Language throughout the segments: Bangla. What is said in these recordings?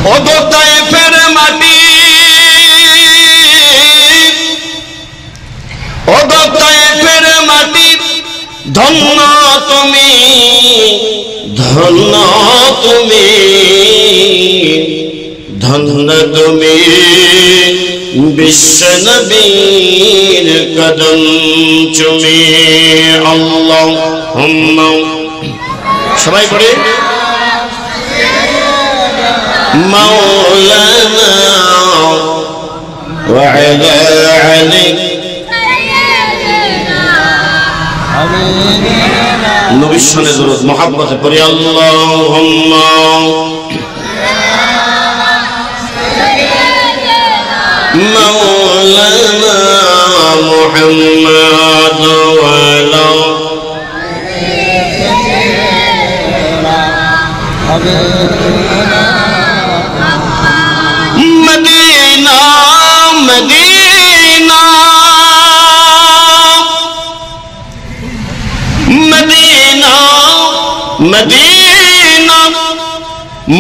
ওগো তায়েফের মাটি, ওগো তায়েফের মাটি, ধন্য তুমি, ধন্য তুমি, ধন্য তুমি, বিশ্ব নবীর কদম চুমে। আল্লাহুম্মা, সবাই পড়ে, মাওলানা ওয়া আলা আলি, নবীর শানে দরুদ মুহাব্বতে পড়ি। আল্লাহুম্মা মাওলানা মুহাম্মদ ওয়া আলা মদিনা, মদিনা, मदीना, मदीना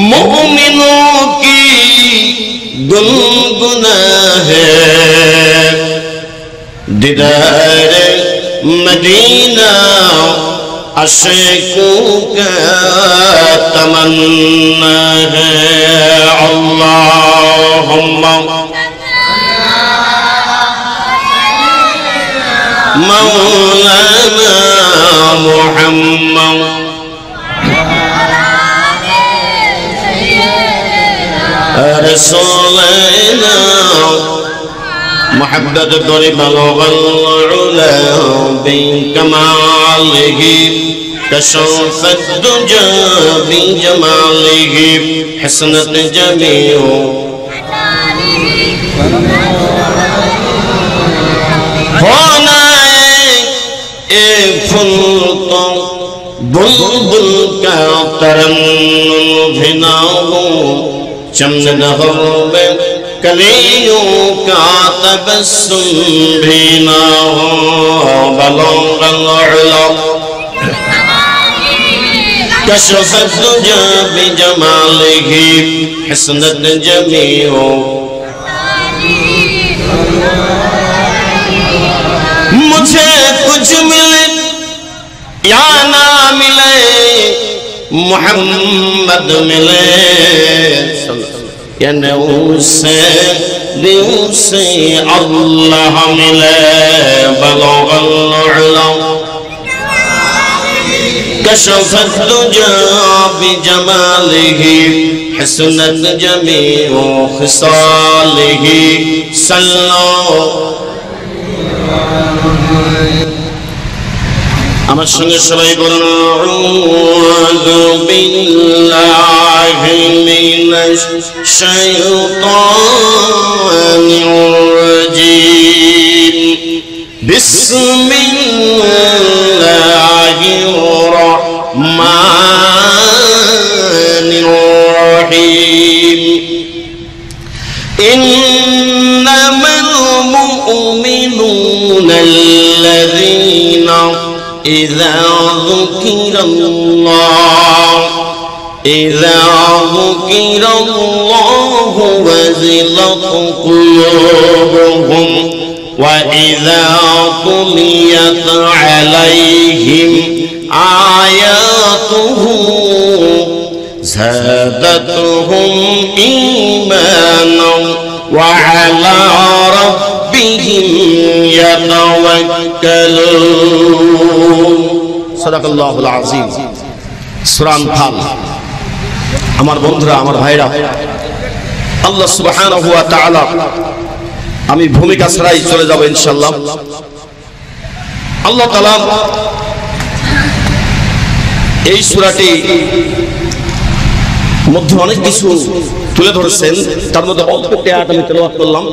मोमिनों की गुनगुना है, दीदार मदीना आशिकों का तमन्ना है। अल्लाहुम्मा मौलाना मुहम्मद रसूलना मोहब्बत करे बलगल उला बिकमालिही कशफत दुजा बिजमालिही हसनत जमीउ होना एक फूल तो बुलबुल का तरन्नुम भी ना हो, चमन हो में कलियों का तबस्सुम भी ना हो, बलगल उला कशफत दुजा बिजमालिही हसनत जमीउ। मुझे कुछ मिले या ना मिले, मोहम्मद मिले, या उससे दिल से अल्लाह मिले। बलगल उला कशफत दुजा बिजमालिही हसनत जमीउ खिसालिही सल्लल्लाहु। আমার সঙ্গে সবাই বলুন, আউযু বিল্লাহি মিনাশ শাইতানির রাজীম, বিসমিল্লাহির রাহমানির রাহিম। ইন্নামাল মুমিনুনা আল্লাযীনা إذا ذكر الله وجلت قلوبهم وإذا تليت عليهم آياته زادتهم إيمانا وعلى ربهم يتوكلون। সাদাকাল্লাহুল আযীম। সূরা আনফাল। আমার বন্ধুরা, আমার ভাইরা, আল্লাহ সুবহানাহু ওয়া তাআলা, আমি ভূমিকা ছাড়াই চলে যাব ইনশাআল্লাহ। আল্লাহ তাআলা এই সূরাটি মধ্যে অনেক কিছু তুলে ধরেছেন, তার মধ্যে অল্প আয়াত আমি তেলাওয়াত করলাম।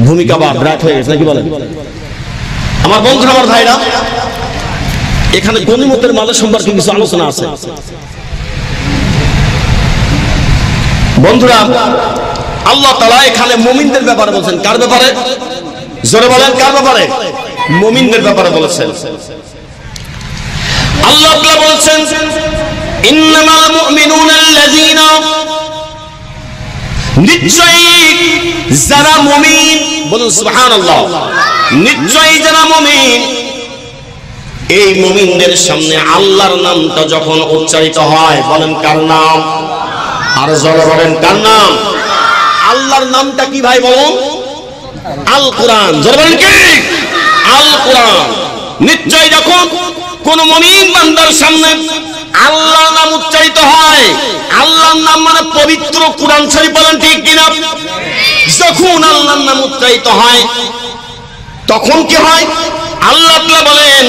ভূমিকা বা ব্রাক হয়ে গেছে নাকি বলেন? আমার বন্ধুরা, আমার ভাইরা, এখানে গনিমতের মাল সম্পর্কে কিছু আলোচনা আছে। বন্ধুরা, আল্লাহ তাআলা এখানে মুমিনদের ব্যাপারে বলেছেন। কার ব্যাপারে? জোরে বলেন, কার ব্যাপারে? মুমিনদের ব্যাপারে বলেছেন। আল্লাহ তাআলা বলেছেন, ইন্নামাল মুমিনুনা আল্লাযীনা নিশ্চয়ই যারা মুমিন, বলুন সুবহানাল্লাহ, নিশ্চয়ই যারা মুমিন, এই মুমিনদের সামনে আল্লাহর নামটা যখন উচ্চারিত হয়, বলেন কার নাম? আর জোরে বলেন কার নাম? আল্লাহর নামটা কি ভাই বলুন? আল কোরআন। জোরে বলেন কি? আল কোরআন। নিশ্চয়ই যখন কোন মুমিন বান্দার সামনে আল্লাহর নাম উচ্চারিত হয়, আল্লাহর নাম মানে পবিত্র কোরআন শরীফ, বলেন ঠিক কিনা? যখন আল্লাহর নাম উচ্চারিত হয় তখন কি হয়? আল্লাহ তাআলা বলেন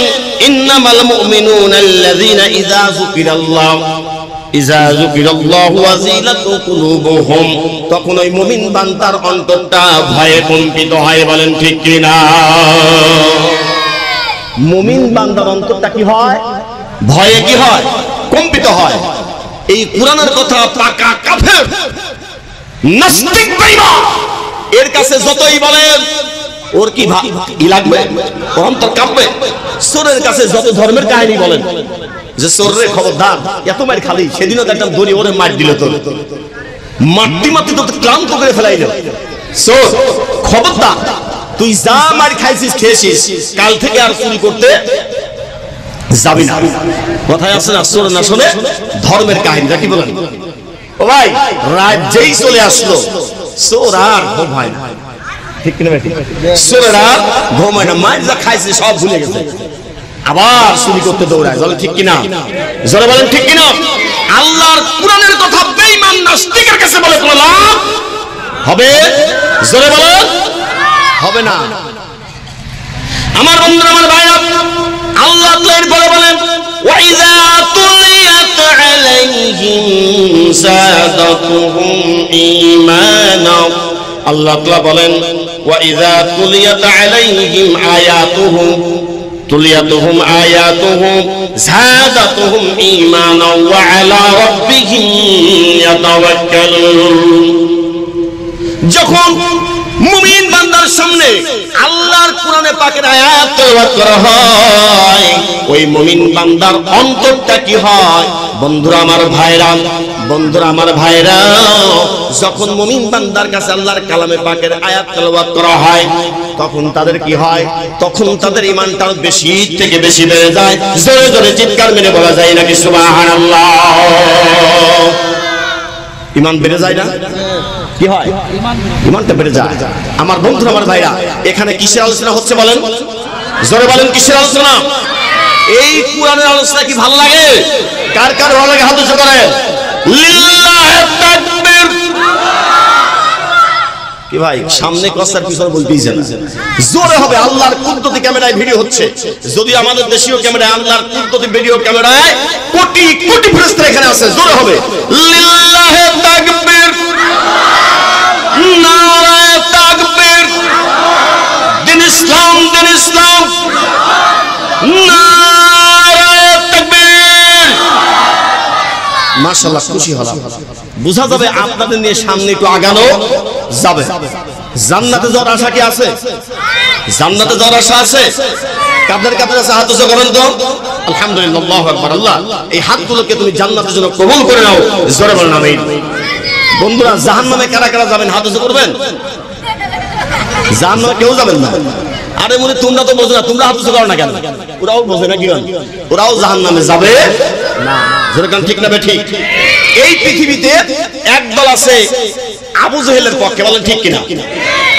ইন্নামাল মুমিনুনা আল্লাযীনা ইযা যুকিরাল্লাহু ওয়াজিলাত কুলুবুহুম, তখন ওই মুমিন বান্দার অন্তরটা ভয়ে কম্পিত হয়, বলেন ঠিক কিনা? মুমিন বান্দার অন্তরটা কি হয়? ভয়ে কি হয়? কম্পিত হয়। এই কোরআনের কথা পাকা কাফের নাস্তিক বেঈমান এর কাছে যতই বলেন ওর কি লাগবে? অন্তর কাঁপবে। সূরের কাছে যত ধর্মের কাহিনী বলেন যে সূরের খবরদার এত মার খালি, সেদিনও দেখলাম দড়ি ওরে মার দিল, তোর মাটি তো ক্লান্ত করে ফেলাইল। সূর খবরদার, তুই যা মার খাইছিস খেয়েছিস, কাল থেকে আর চুরি করতে যাবি না। কথায় আছে না, সূর না শুনে ধর্মের কাহিনীটা কি বলেন? ও ভাই, রাত যেই চলে আসলো সূর আর ঘুমায় না, ঠিক কিনা? সূর আর ঘুমায় না, মার যা খাইছে সব ভুলে গেছে, আবার চুরি করতে দৌড়ায়। বলেন ঠিক কিনা? জোরে বলেন ঠিক কিনা? আল্লাহর কোরআনের কথা বেঈমান নাস্তিকের কাছে বলে কোনো লাভ হবে? জোরে বলেন হবে না। আমার বন্ধুরা, আমার ভাইরা, আল্লাহ তাআলা বলেন ওয়াইযা তুলিয়াত আলাইহিম যাদাতুহুম ঈমানা। আল্লাহ তাআলা বলেন ওয়াইযা তুলিয়াত আলাইহিম আয়াতুহুম যাদাতুহুম ঈমানা ওয়া আলা রাব্বিহিম ইয়াতাওয়াক্কালুন। যখন মুমিন বান্দার সামনে আল্লাহর কোরআনে পাকের আয়াত তেলাওয়াত করা হয়, ওই মুমিন বান্দার অন্তরটা কি হয়? বন্ধুরা আমার ভাইরা, যখন মুমিন বান্দার কাছে আল্লাহর কালামে পাকের আয়াত তেলাওয়াত করা হয় তখন তাদের কি হয়? তখন তাদের ঈমানটা বেশি থেকে বেশি বেড়ে যায়। জোরে জোরে চিৎকার মেরে বলা যায় নাকি সুবহানাল্লাহ? ঈমান বেড়ে যায় না? কি হয়? ঈমানটা বেড়ে যায়। আমার বন্ধুরা, আমার ভাইরা, এখানে কিসের আলোচনা হচ্ছে বলেন? জোরে বলেন কিসের আলোচনা? এই কোরআনের আলোচনা কি ভালো লাগে? কার কার ভালো লাগে হাত উঁচু করেন। লিল্লাহি তাকবীর। কি ভাই, সামনে কসার পিছনে বলতেইছেন, জোরে হবে। আল্লাহর কুদরতি ক্যামেরায় ভিডিও হচ্ছে, যদি আমাদের দেশীয় ক্যামেরায়, আল্লাহর কুদরতি ভিডিও ক্যামেরায় কোটি কোটি ফেরেশতা এখানে আছে। জোরে হবে লিল্লাহি তাকবীর, নারায়ে তাকবীর, দিন ইসলাম, নারায়ে তাকবীর। মাশাআল্লাহ, খুশি হলাম। বুঝা যাবে আপনাদের নিয়ে সামনে একটু আগানো যাবে। জান্নাতে যাওয়ার আশা কি আছে? জান্নাতে যাওয়ার আশা আছে? কাদের কাদের আছে? হাত উঁচু করেন তো। আলহামদুলিল্লাহ, আল্লাহু আকবার। আল্লাহ এই হাতগুলোকে তুমি জান্নাতের জন্য কবুল করে নাও। জোরে বলেন আমিন। বন্ধুরা, জাহান্নামে কারা কারা যাবেন? হাত উঁচু করবেন। জাহান্নামে কেউ যাবেন না। আরে মনে তোমরা তো বোঝো না, তোমরা হাত উঁচু করো না কেন? ওরাও বোঝে না কি? ওরাও জাহান্নামে যাবে না। জোরে কান ঠিক না ঠিক? এই পৃথিবীতে একদল আছে আবু জেহেলের পক্ষে, বলেন ঠিক কিনা?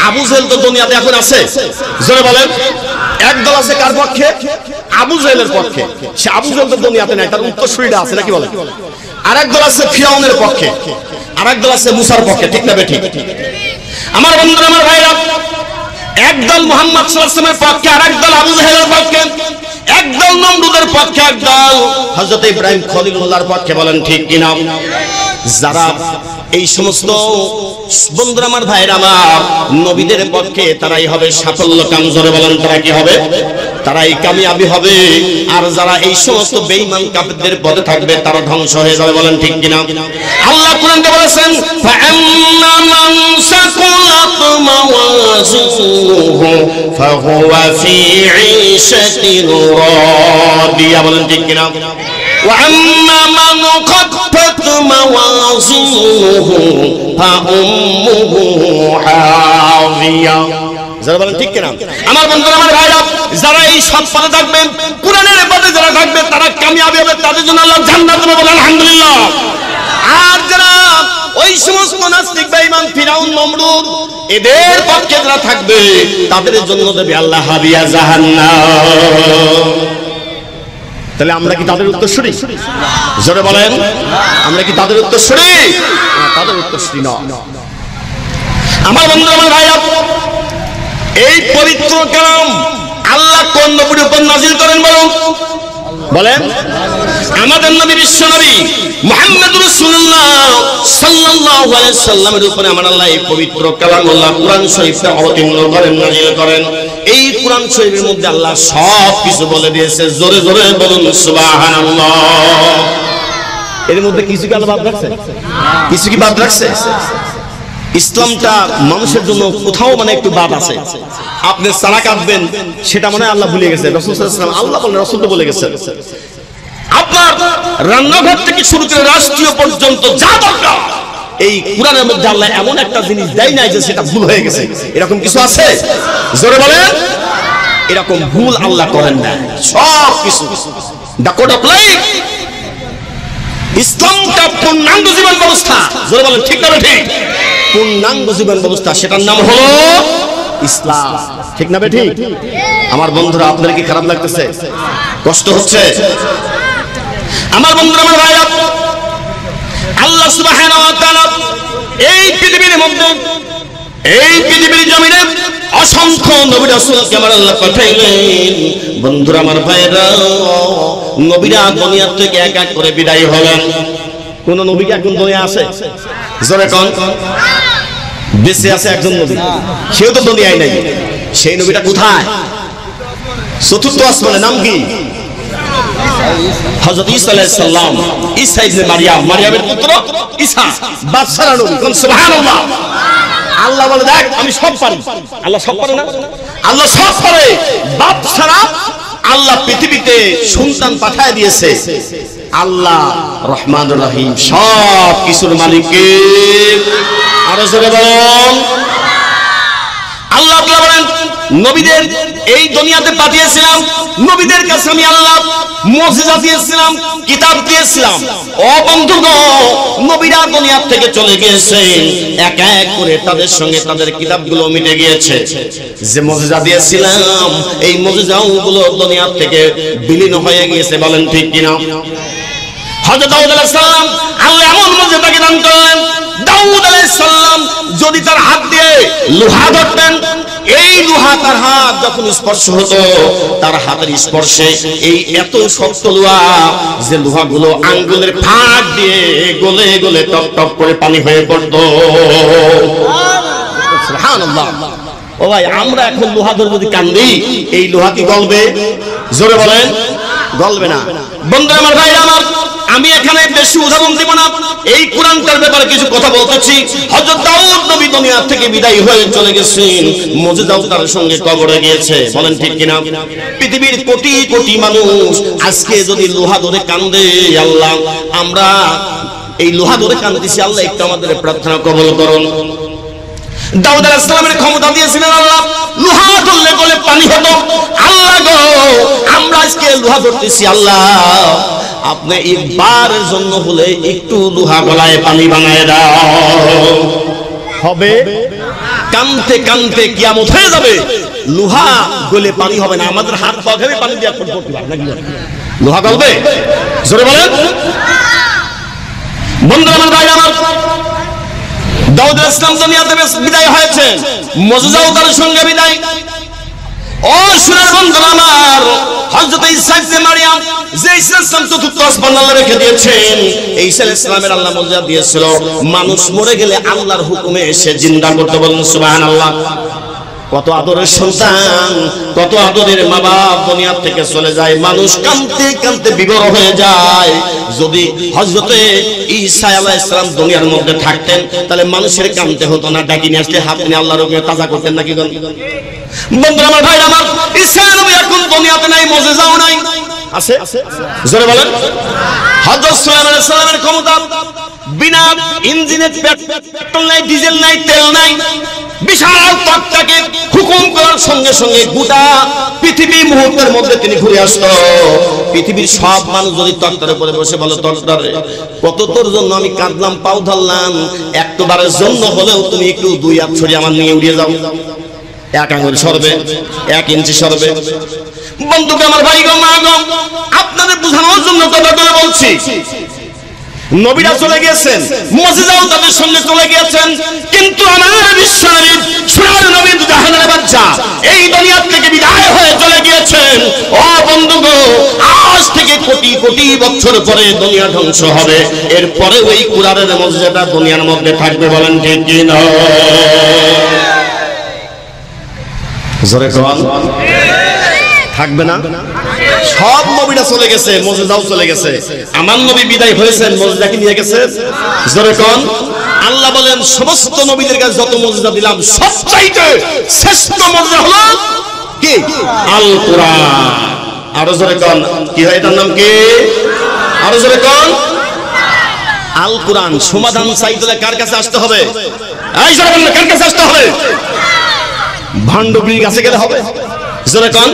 আবু জেহেল তো দুনিয়াতে এখন আছে। জোরে বলেন। একদল আছে কার পক্ষে? আবু জেহেলের পক্ষে। সে আবু জেহেল তো দুনিয়াতে নাই, তার উত্তরসূরিরা আছে নাকি বলেন? আরেক দল আছে ফিরআউনের পক্ষে, আরেক দল আছে মুসার পক্ষে, ঠিক না ঠিক? আমার বন্ধুরা, আমার ভাইরা, একদল মুহাম্মদ সাল্লাল্লাহু আলাইহি ওয়াসাল্লামের পক্ষে, আরেক দল আবু জেহেলের পক্ষে, একদল নমরুদের পক্ষে, একদল হযরত ইব্রাহিম খলিলুল্লাহর পক্ষে, বলেন ঠিক কিনা? যারা এই সমস্ত বন্ধুরা, আমার ভাইরা, আমার নবীদের পক্ষে, তারাই হবে সাফল্য কাম। জোরে বলেন তারা কি হবে? তারাই কামিয়াবি হবে। আর যারা এই সমস্ত বেঈমান কাফেরদের পথে থাকবে তারা ধ্বংস হয়ে যাবে। বলেন ঠিক কিনা? আল্লাহ কোরআনে বলেছেন ফাআম্মা মান সাকুলাত মাওয়াজিনুহু ফাহুয়া ফি ঈশাতিন রাদিয়া। বলেন ঠিক কিনা? ওয়া আম্মা মান খাফফাত মাওয়াজিনুহু ফাউম্মুহু হাওিয়া। যারা বলেন ঠিক কিনা? আমার বন্ধুরা, আমার ভাইরা, যারা এই সৎ পথে থাকবেন, কোরআনের পথে যারা থাকবে, তারা কামিয়াবি হবে, তাদের জন্য আল্লাহ জান্নাত দেবে, বলেন আলহামদুলিল্লাহ। আর যারা ওই সমস্ত নাস্তিক বেঈমান ফিরাউন নমরুদ এদের পক্ষে যারা থাকবে, তাদের জন্য দেবে আল্লাহ হাবিয়া জাহান্নাম। তাহলে আমরা কি তাদের উত্তরসূরি? জোরে বলেন, আমরা কি তাদের উত্তরসূরি? তাদের উত্তরসূরি না। আমার বন্ধু, আমার ভাইরা, এই পবিত্র কালাম আল্লাহ কোন নবীর উপর নাযিল করেন বলেন? আমাদের নবী, বিশ্ব নবী মুহাম্মদুর রাসূলুল্লাহ সাল্লাল্লাহু আলাইহি সাল্লামের উপরে আমার আল্লাহ এই পবিত্র কালামুল্লাহ কোরআন শরীফটা অবতীর্ণ করেন, নাযিল করেন। এই কোরআন শরীফের মধ্যে আল্লাহ সব কিছু বলে দিয়েছে। জোরে জোরে বলুন সুবহানাল্লাহ। এর মধ্যে কিছু কি আল্লাহ বাদ রাখছে? কিছু কি বাদ রাখছে? ইসলামটা মানুষের জন্য কোথাও মানে একটু বাদ আছে। আপনি সারা কাটবেন, সেটা মনে হয় আল্লাহ ভুলে গেছে। রাসূল সাল্লাল্লাহু আলাইহি ওয়াসাল্লাম, আল্লাহ বলেন, রাসূল তো বলে গেছেন। আপনার রান্নাঘর থেকে শুরু করে রাষ্ট্রীয় পর্যন্ত যা দরকার, এই কোরআনের মধ্যে আল্লাহ এমন একটা জিনিস দেয় নাই যে সেটা ভুল হয়ে গেছে। এরকম কিছু আছে? জোরে বলেন। এরকম ভুল আল্লাহ করেন না। সব কিছু দ্য কোড অফ লাইফ, ইসলামটা পূর্ণাঙ্গ জীবন ব্যবস্থা। জোরে বলেন ঠিক না ঠিক? পূর্ণাঙ্গ জীবন ব্যবস্থা, সেটার নাম হলো ইসলাম। ঠিক না ঠিক? আমার বন্ধুরা, আপনাদের কি খারাপ লাগতেছে? কষ্ট হচ্ছে? আমার বন্ধুরা, আমার ভাইরা, আল্লাহ সুবহানাহু ওয়া তাআলা এই পৃথিবীর মধ্যে, এই পৃথিবীর জমিনে অসংখ্য নবী রাসূলকে আমার আল্লাহ পাঠাইলেন। বন্ধুরা, আমার ভাইরা, নবীরা দুনিয়া থেকে এক এক করে বিদায় হলেন। কোন নবী কি এখন দুনিয়া আছে? জোরে কোন? বেঁচে আছে একজন নবী, সেও তো দুনিয়ায় নাই। সেই নবীটা কোথায়? চতুর্থ আসমানে। নাম কি? হযরত ঈসা আলাইহিস সালাম, ঈসা ইবনে মারইয়াম, মারইয়ামের পুত্র ঈসা, বাদশাহ নবী। কোন সুবহানাল্লাহ। আল্লাহ বলে, দেখ আমি সব পারি। আল্লাহ সব পারে না? আল্লাহ সব পারে। বাদশাহ আল্লাহ পৃথিবীতে সন্তান পাঠায় দিয়েছে। আল্লাহ রহমানুর রহিম, সব কিছুর মালিক কে? আরো জোরে বলুন। আল্লাহ বলেন, নবীদের এই দুনিয়াতে পাঠিয়েছিলাম, নবীদের কাছে আমি আল্লাহ মুজিজা দিয়েছিলাম, কিতাব দিয়েছিলাম। ও বন্ধুগণ, নবীরা দুনিয়া থেকে চলে গিয়েছে, এক এক করে তাদের সঙ্গে তাদের কিতাবগুলো মিটে গিয়েছে। যে মুজিজা দিয়েছিলাম, এই মুজিজাগুলো দুনিয়া থেকে বিলীন হয়ে গিয়েছে। বলেন ঠিক কিনা? হযরত দাউদ আলাইহিস সালাম, আল্লাহ এমন মুজিজাকে দান করলেন, দাউদ আলাইহিস সালাম যদি তার হাত দিয়ে লোহা ধরতেন, এই লোহা তার হাত যখন স্পর্শ হতো, তার হাতের স্পর্শে এই এত শক্ত লোহা যে লোহাগুলো আঙ্গুলের ফাঁক দিয়ে গলে গলে টপ টপ করে পানি হয়ে পড়তো। সুবহানাল্লাহ। ও ভাই, আমরা এখন লোহা ধরে যদি কান্দি, এই লোহা কি গলবে? জোরে বলেন, গলবে না। বন্ধুরা, আমার ভাইরা আমার, আমি এখানে বেশি উদাহরণ দেব না, এই কোরআনটার ব্যাপারে কিছু কথা বলতেছি। হযরত দাউদ নবী দুনিয়া থেকে বিদায় হয়ে চলে গেছেন, মুজিজাও তার সঙ্গে কবরে গিয়েছে। বলেন ঠিক কিনা? পৃথিবীর কোটি কোটি মানুষ আজকে যদি লোহা ধরে কান্দে, আল্লাহ আমরা এই লোহা ধরে কান্দিছি, আল্লাহ একটু আমাদের প্রার্থনা কবুল করুন। দাউদ আলাইহিস সালামের ক্ষমতা দিয়েছিলেন আল্লাহ, লোহা ধরলে গলে পানি হতো। আল্লাহ গো, আমরা আজকে লোহা ধরতেছি, আল্লাহ আপনি একবারের জন্য হলে একটু লোহা গলায় পানি বানায় দাও। হবে? কানতে কানতে কিয়ামত হয়ে যাবে, লোহা গলে পানি হবে না। আমাদের হাত পা ধরে পানি দিয়ে করতে হবে নাকি? লোহা গলবে? জোরে বলেন। বন্ধুরা, আমার ভাই আমার, দাউদ আলাইহিস সালাম দুনিয়াতে বিদায় হয়েছে, মুজিজাও তার সঙ্গে বিদায়। ও সোনার বন্ধুরা আমার, হযরত ঈসা ইবনে মারইয়াম, যে ঈসা ইসলাম চতুর্থ আসমান আল্লাহ রেখে দিয়েছেন, এই ঈসা ইসলামের আল্লাহ মুজিজা দিয়েছিল, মানুষ মরে গেলে আল্লাহর হুকুমে এসে জিন্দা করতে। বলেন সুবহানাল্লাহ। কত আদরের সন্তান, কত আদরের মা বাপ দুনিয়া থেকে চলে যায়, মানুষ কাঁদতে কাঁদতে বিভোর হয়ে যায়। যদি হযরতে ঈসা আলাইহিস সালাম দুনিয়ার মধ্যে থাকতেন, তাহলে মানুষের কাঁদতে হতো না, ডাকি নিয়ে আসলে হাত নিয়ে আল্লাহর হুকুমে তাজা করতেন নাকি? বন্ধুরা, আমার ভাই আমার, ঈসা নবী এখন দুনিয়াতে নাই, মুজিজাও নাই। আছে? জোরে বলেন। হযরত সুলাইমান আলাইহিস সালামের ক্ষমতা বিনা ইঞ্জিনের পেট্রোল নাই, ডিজেল নাই, তেল নাই, বিশাল তক্তাকে হুকুম করার সঙ্গে সঙ্গে গোটা পৃথিবী মুহূর্তের মধ্যে তিনি ঘুরে আসতো। পৃথিবীর সব মানুষ যদি তক্তার উপরে বসে বলে, তক্তারে কত তোর জন্য আমি কাঁদলাম, পাও ধরলাম, একবারের জন্য হলেও তুমি একটু দুই হাত ছড়িয়ে আমার নিয়ে উড়িয়ে যাও, এক আঙুল সরবে, 1 ইঞ্চি সরবে। বন্ধুকে আমার ভাই গো, মা গো, আপনাদের বোঝানোর জন্য কথা করে বলছি, নবীরা চলে গিয়েছেন, মুজিজাও তাদের সঙ্গে চলে গিয়েছেন, কিন্তু আমার বিশ্বনবী সোনার নবী জাহানের বাচ্চা এই দুনিয়া থেকে বিদায় হয়ে চলে গিয়েছেন। ও বন্ধুগো, আজ থেকে কোটি কোটি বছর পরে দুনিয়া ধ্বংস হবে, এরপরে ওই কুরআনের মর্যাদা দুনিয়ার মধ্যে থাকবে। বলেন ঠিক কি না? জোরে কোন থাকবে না? সব নবীরা চলে গেছে, মুজিজাও চলে গেছে, আমার নবী বিদায় হয়েছেন, মুজিজা কি নিয়ে গেছে? জোরে কোন। আল্লাহ বলেন সমস্ত নবীদের কাছে যত মুজিজা দিলাম সবচাইতে শ্রেষ্ঠ মুজিজা হলো কি? আল কোরআন। আরো জোরে কোন কি হয় এটার নাম কি? আরো জোরে কোন আল কোরআন। সমাধান চাইতে কার কাছে আসতে হবে? এই জোরে বলেন, কার কাছে আসতে হবে? ভান্ডবীর কাছে গেলে হবে? জোরে কোন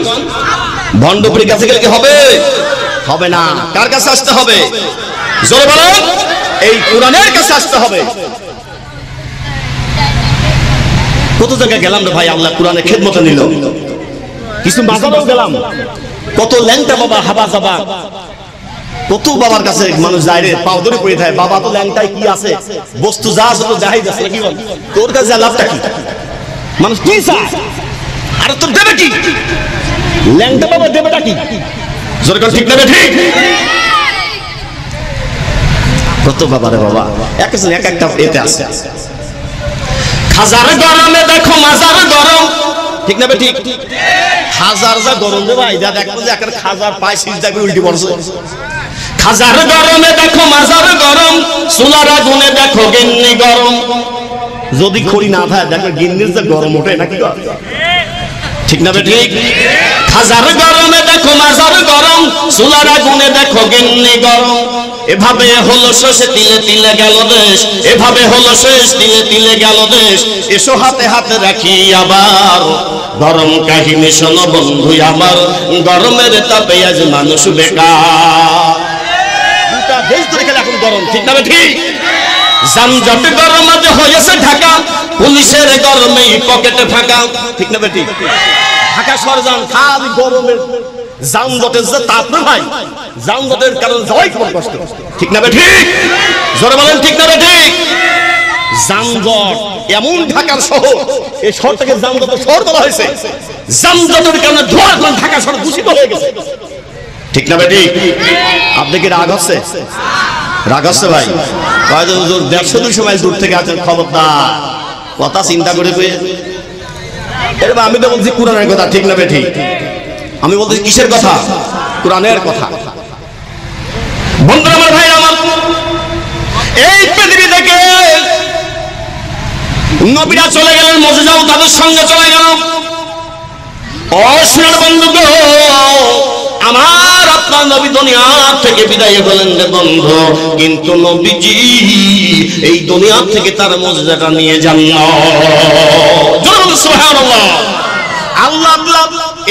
ভণ্ডপুরীর কাছে গেলে কি হবে? হবে না। কার কাছে আসতে হবে? জোরে বলেন, এই কোরআনের কাছে আসতে হবে। কত জায়গায় গেলাম রে ভাই, আল্লাহ কোরআনের খেদমতে নিল। কিছু মাজারেও গেলাম, কত ল্যাংটা বাবা, হাবা যাবা, কত বাবার কাছে মানুষ যায় রে, পাও ধরে পড়ে থাকে, বাবা তো ল্যাংটায় কি আছে, বস্তু যা আছে তো দেখাই যাচ্ছে, কি বল তোর কাছে লাভটা কি? মানুষ কি চায় আর তোর দেবে কি? ল্যাংটা বাবা দেবেটা কি? জোরে কোন ঠিক নেবে ঠিক? কত বাবা রে বাবা, এক একটা এতে আছে। খাজার গরমে দেখো মাজার গরম, ঠিক নেবে ঠিক? খাজার যা গরম রে ভাই, যা দেখো যে একটা খাজার পায় সিজদা করে উল্টি পড়ছে। খাজার গরমে দেখো মাজার গরম, চুলার আগুনে দেখো গিন্নি গরম। যদি খড়ি না থাকে দেখো গিন্নির যে গরম ওঠে নাকি? ঠিক না ঠিক? খাজার গরমে দেখো মাজার গরম, চুলার আগুনে দেখো গিন্নি গরম। এভাবে হলো শেষ, তিলে তিলে গেল দেশ, এভাবে হলো শেষ, তিলে তিলে গেল দেশ। এসো হাতে হাতে রাখি আবার গরম কাহিনী শোনো বন্ধু আমার, গরমের তাপে আজ মানুষ বেকার। দুটা দেশ ধরে গেলে এখন গরম, ঠিক না ঠিক? যানজট গরম আজ হয়েছে ঢাকা, পুলিশের গরমে পকেটে ফাঁকা, ঠিক না ঠিক? ঢাকা শহর যান, খালি গরমের যানজটের যে তাপ না ভাই, যানজটের কারণে যাওয়াই খুব কষ্ট, ঠিক না ঠিক? জোরে বলেন ঠিক না ঠিক? যানজট এমন ঢাকার শহর, এই শহরটাকে যানজটের শহর বলা হয়েছে, যানজটের কারণে ধোঁয়া করে ঢাকা শহর দূষিত হয়ে গেছে, ঠিক না ঠিক? আপনি কি রাগ হচ্ছে? রাগ হচ্ছে ভাই? 150-200 মাইল দূর থেকে আছেন, খবরদার কথা চিন্তা করে পেয়ে। এবার আমি তো বলছি কোরআনের কথা, ঠিক না ঠিক? আমি বলছি কিসের কথা? কোরআনের কথা। বন্ধুরা আমার, ভাই আমার, এই পৃথিবী থেকে নবীরা চলে গেলেন, মুজিজাও তাদের সঙ্গে চলে গেল। অসুর বন্ধুগো, আমার আপনার নবী দুনিয়া থেকে বিদায় হলেন রে বন্ধু, কিন্তু নবীজি এই দুনিয়া থেকে তার মুজিজাটা নিয়ে যান না। সুবহানাল্লাহ। আল্লাহ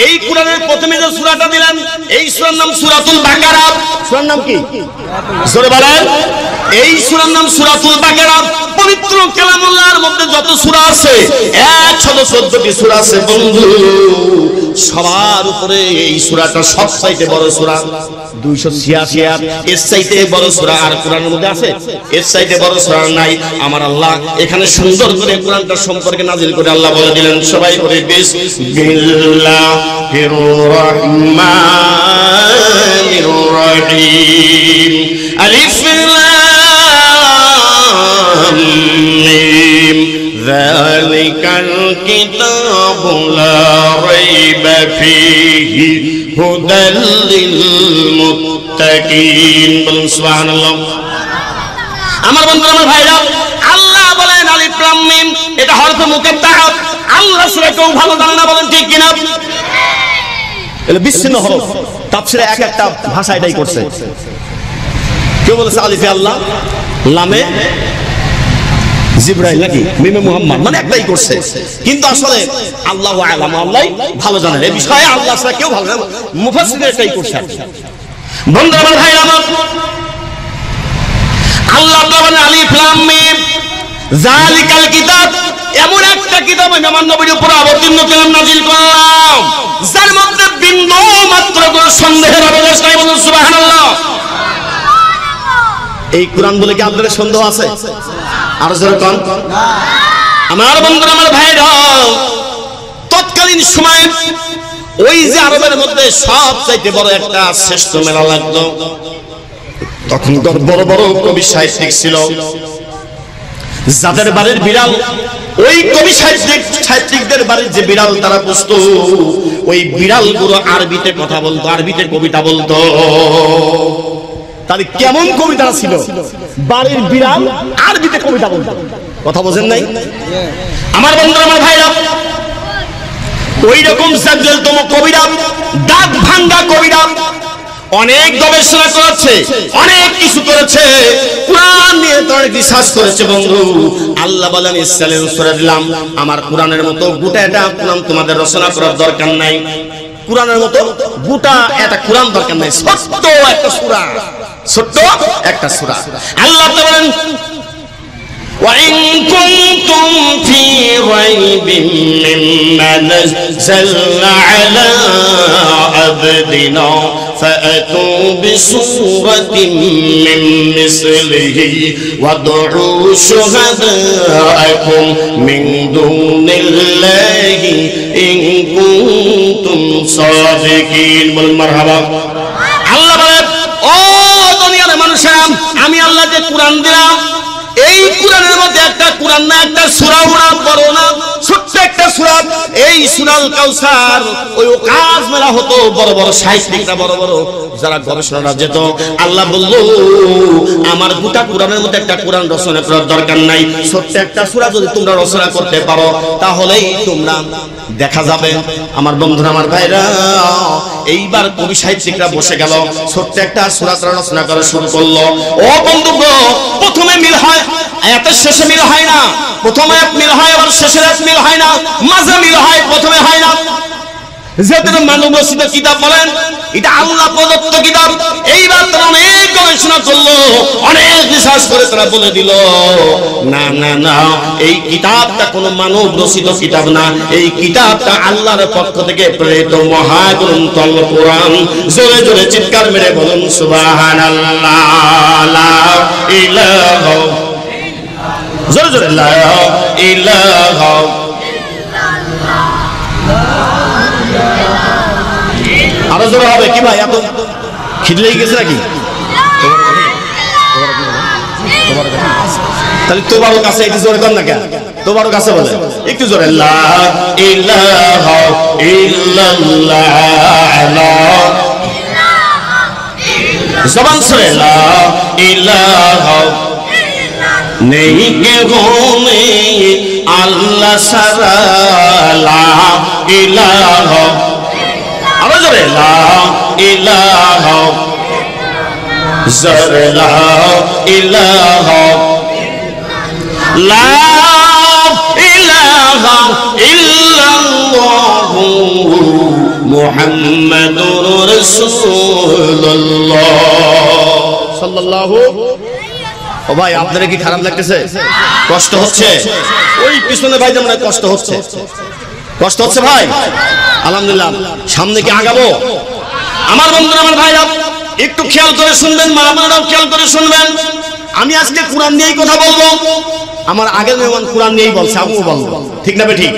এই কোরআনের প্রথমে যে সূরাটা দিলেন, এই সূরার নাম সূরাতুল বাকারা। সূরার নাম কি? জোরে বলেন। এই সূরার নাম সূরাতুল বাকারা। পবিত্র কালামুল্লাহর মধ্যে যত সূরা আছে 114টি সূরা আছে বন্ধু, সবার উপরে এই সূরাটা সবচাইতে বড় সূরা, 286 আয়াত। এর চাইতে বড় সূরা আর কোরআনের মধ্যে আছে? এর চাইতে বড় সূরা নাই। আমার আল্লাহ এখানে সুন্দর করে কোরআনটা সম্পর্কে নাজিল করে আল্লাহ বলে দিলেন, সবাই বলে বিসমিল্লাহির রহমানির রহিম। আলিফ লাম মিম যালিকাল কিতাবু লা রাইবা ফীহি হুদাল লিল মুত্তাকিন। বলুন সুবহানাল্লাহ। আমার বন্ধুরা, আমার ভাইরা, আল্লাহ বলেন আলিফ লাম মিম, এটা হরফে মুকাত্তাআত। আল্লাহ সূরা কেউ ভালো জানে না, বলেন ঠিক কিনা? এটা বিচ্ছিন্ন হরফ, তাফসীরে এক একটা ভাষা এটাই করছে। কেউ বলেছে আলিফে আল্লাহ, লামে জিবরাইল নাকি মিমে মুহাম্মদ, মানে একটাই করছে, কিন্তু আসলে আল্লাহু আ'লাম, আল্লাহ ভালো জানেন এই বিষয়ে, আল্লাহ ছাড়া কেউ ভালো জানে, মুফাসসির এটাই করছে। বন্ধু আমার, ভাই আমার, আল্লাহ বলেন আলিফ লাম মিম যালিকাল কিতাব, এমন একটা কিতাব আমি আমার নবীর উপর অবতীর্ণ করলাম, নাজিল করলাম, যার মধ্যে বিন্দু মাত্র কোনো সন্দেহের অবকাশ নাই। বলুন সুবহানাল্লাহ। এই কোরআন বলে কি আপনাদের সন্দেহ আছে? আর জোরে কোন আমার বন্ধুরা, আমার ভাইরা, তৎকালীন সময়ে ওই যে আরবের মধ্যে সবচাইতে বড় একটা শ্রেষ্ঠ মেলা লাগতো, তখনকার বড় বড় কবি সাহিত্যিক ছিল, যাদের বাড়ির বিড়াল, ওই কবি সাহিত্যিকদের বাড়ির যে বিড়াল তারা বুঝতো, ওই বিড়ালগুলো আরবিতে কথা বলতো, আরবিতে কবিতা বলতো। তাহলে কেমন কবিতা ছিল, বাড়ির বিড়াল আরবিতে কবিতা বলতো, কথা বোঝেন নাই? আমার বন্ধুরা, আমার ভাইরা, ওই রকম সাজ্জালতম কবিরা, দাঁত ভাঙ্গা কবিরা অনেক গবেষণা করেছে, অনেক কিছু করেছে, কোরআন নিয়ে তো অনেক রিসার্চ করেছে। বন্ধু, আল্লাহ বলেন ইসরাইলের সূরা দিলাম, আমার কোরআনের মতো গোটা একটা কোরআন তোমাদের রচনা করার দরকার নাই, কোরআনের মতো গোটা একটা কোরআন দরকার নাই, ছোট্ট একটা সূরা, ছোট্ট একটা সূরা। আল্লাহ বলেন وَإِن كُنتُمْ فِي رَيْبٍ مِّمَّا نَزَّلْنَا عَلَىٰ عَبْدِنَا فَأْتُوا بِسُورَةٍ مِّن مِّثْلِهِ وَادْعُوا شُهَدَاءَكُم مِّن دُونِ اللَّهِ إِن كُنتُمْ صَادِقِينَ। বলুন মারহাবা। আল্লাহ বলেন, ও দুনিয়ার মানুষেরা, আমি আল্লাহ যে কোরআন দিলাম, এই কোরআনের মধ্যে একটা কোরআন না, একটা সূরা, বড় না, ছোট্ট একটা সূরা, এই সূরাল কাউসার, ওই ওকাজ মেলা হতো, বড় বড় সাহিত্যিকরা, বড় বড় যারা গবেষণা যেত। আল্লাহ বলল, আমার গোটা কোরআনের মধ্যে একটা কোরআন রচনা করার দরকার নাই, ছোট্ট একটা সূরা যদি তোমরা রচনা করতে পারো, তাহলেই তোমরা দেখা যাবে। আমার বন্ধুরা, আমার ভাইরা, এইবার কবি সাহিত্যিকরা বসে গেল, ছোট্ট একটা সূরা রচনা করা শুরু করলো। ও বন্ধুগণ, প্রথমে মিল হয়, আয়াতের শেষে মিল হয় না, প্রথমে এক মিল হয়, আবার শেষের এক মিল হয় না, মাঝে মিল হয়, প্রথমে হয় না। যেহেতু মানব রচিত কিতাব বলেন, এটা আল্লাহ প্রদত্ত কিতাব। এইবার তারা অনেক গবেষণা করলো, অনেক রিসার্চ করে তারা বলে দিল, না না না, এই কিতাবটা কোনো মানব রচিত কিতাব না, এই কিতাবটা আল্লাহর পক্ষ থেকে প্রেরিত মহাগ্রন্থ আল কোরআন। জোরে জোরে চিৎকার মেরে বলুন সুবহানাল্লাহ, লা ইলাহা, জোরে জোরে লা ইলাহা। আরো জোরে হবে কি ভাই? এত খিদে লেগে গেছে নাকি? তাহলে তোমার কাছে একটু জোরে কর না, কেন তোমার কাছে বলে একটু জোরে, লা ইলাহা ইল্লাল্লাহ, জবান সরে, লা ইলাহা, নেই কেহু নেই আল্লাহ ছাড়া, লা ইলাহা, আরো জোরে, লা ইলাহা, জোরে, লা ইলাহা, লা ইলাহা ইল্লাল্লাহু মুহাম্মাদুর রাসূলুল্লাহ সাল্লাল্লাহু। ও ভাই, আপনাদের কি খারাপ লাগতেছে? কষ্ট হচ্ছে? ওই পিছনে ভাই যেমন কষ্ট হচ্ছে, কষ্ট হচ্ছে ভাই? আলহামদুলিল্লাহ। সামনে কি আগাবো? আমার বন্ধুরা, আমার ভাইরা, একটু খেয়াল করে শুনবেন, মা বোনেরাও খেয়াল করে শুনবেন। আমি আজকে কোরআন নিয়েই কথা বলবো। আমার আগের মেহমান কোরআন নিয়েই বলছে, আমিও বলবো, ঠিক না ঠিক?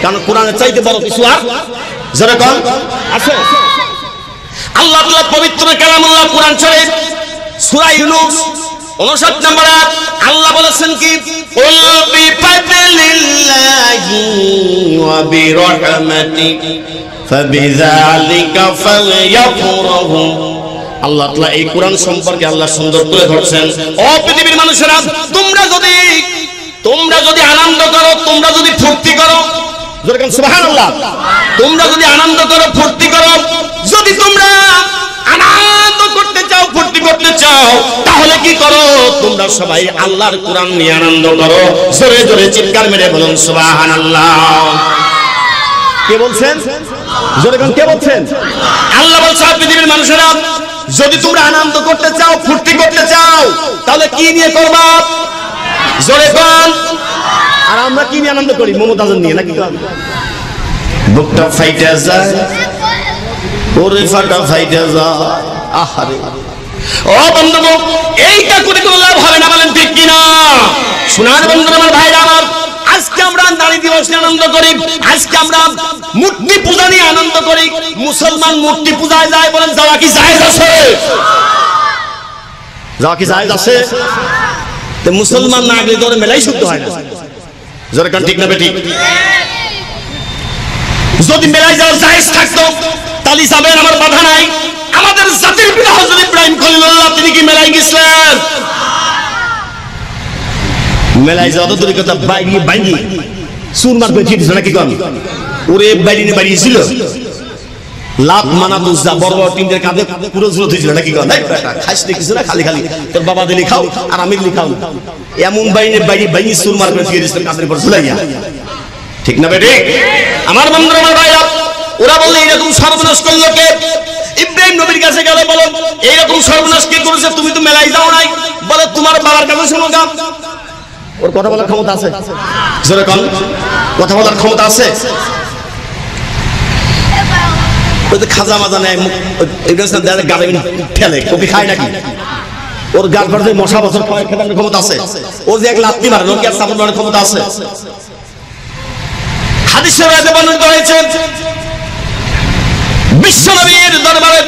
কারণ কোরআনের চাইতে বড় কিছু আর যেরকম আছে। আল্লাহ তাআলা পবিত্র কালামুল্লাহ কোরআন শরীফ সূরা ইউনূস 59 নম্বর আয়াত আল্লাহ বলেছেন কি, কুল বিফাদলিল্লাহি ওয়া বিরহমাতিহি ফাবিযালিকা ফালইফরাহু। আল্লাহ তাআলা এই কোরআন সম্পর্কে আল্লাহ সুন্দর করে ধরছেন, ও পৃথিবীর মানুষেরা, তোমরা যদি আনন্দ করো, তোমরা যদি ফুর্তি করো, যেরকম সুবহানাল্লাহ, তোমরা যদি আনন্দ করো, ফুর্তি করো, যদি তোমরা আনন্দ করতে চাও, ফুর্তি করতে চাও তাহলে কি করো, তোমরা সবাই আল্লাহর কোরআন নিয়ে আনন্দ করো। জোরে জোরে চিৎকার মেরে বলুন সুবহানাল্লাহ। কে বলছেন? জোরে কোন কে বলছেন? আল্লাহ বলছে পৃথিবীর মানুষেরা, যদি তোমরা আনন্দ করতে চাও, ফুর্তি করতে চাও, তাহলে কি নিয়ে করবা? জোরে কোন। আর আমরা কি নিয়ে আনন্দ করি? মমতাজ নিয়ে নাকি? বুকটা ফাইটা যায়, ওরে ফাটা ফাইটা যায়। আহারে ও বন্ধু, এইটা করে কোনো লাভ হবে না, বলেন ঠিক কিনা? শোনার বন্ধু আমার, ভাইরা আমার, আজকে আমরা নারী দিবস নিয়ে আনন্দ করি, আজকে আমরা মূর্তি পূজা নিয়ে আনন্দ করি। মুসলমান মূর্তি পূজায় যায়, বলেন যাওয়া কি জায়েজ আছে? যাওয়া কি জায়েজ আছে? তো মুসলমান না গেলে তো মেলাই শুদ্ধ হয় না। জোরে কান ঠিক না বেঠিক? যদি মেলায় যাওয়া জায়েজ থাকতো তাহলে যাবেন, আমার বাধা নাই। আমাদের জাতির পিতা হযরত ইব্রাহিম খলিলুল্লাহ তিনি কি মেলায় গেছিলেন? মেলায় যাওয়া তো দূরের কথা, বাইরে সুর মারবে দিয়েছিল নাকি? কম ওরে বাইরে বাড়িয়েছিল, লাত মানা দুজা বড় বড় টিনদের কাঁধে পুরো জুড়ে দিয়েছিল নাকি? কম খাইস দেখিস না, খালি খালি তোর বাবা দিলি খাও আর আমি দিলি খাও, এমন বাইরে বাইরে সুর মারবে দিয়ে দিয়েছিল কাঁধের উপর ঝুলাইয়া। ঠিক না বেটি? আমার বন্ধুরা, আমার ভাইরা, ওরা বললে এইরকম সর্বনাশ করলো কে? ইব্রাহিম নবীর কাছে গেলে বলো এইরকম সর্বনাশ কে করেছে? তুমি তো মেলায় যাও নাই। বলে তোমার বাবার কাছে শোনো গা। ওর কথা বলার ক্ষমতা আছে? জোরে কোন, কথা বলার ক্ষমতা আছে? ওই তো খাজা মাজা নেয়, গাড়ি ফেলে, কপি খায় নাকি? ওর গাল পর মশা বছর খেলার ক্ষমতা আছে? ও যে এক লাত্তি মারে, ওর কি আর সাপোর্ট মারার ক্ষমতা আছে? হাদিসের রাতে বর্ণিত হয়েছে, বিশ্বনবীর দরবারে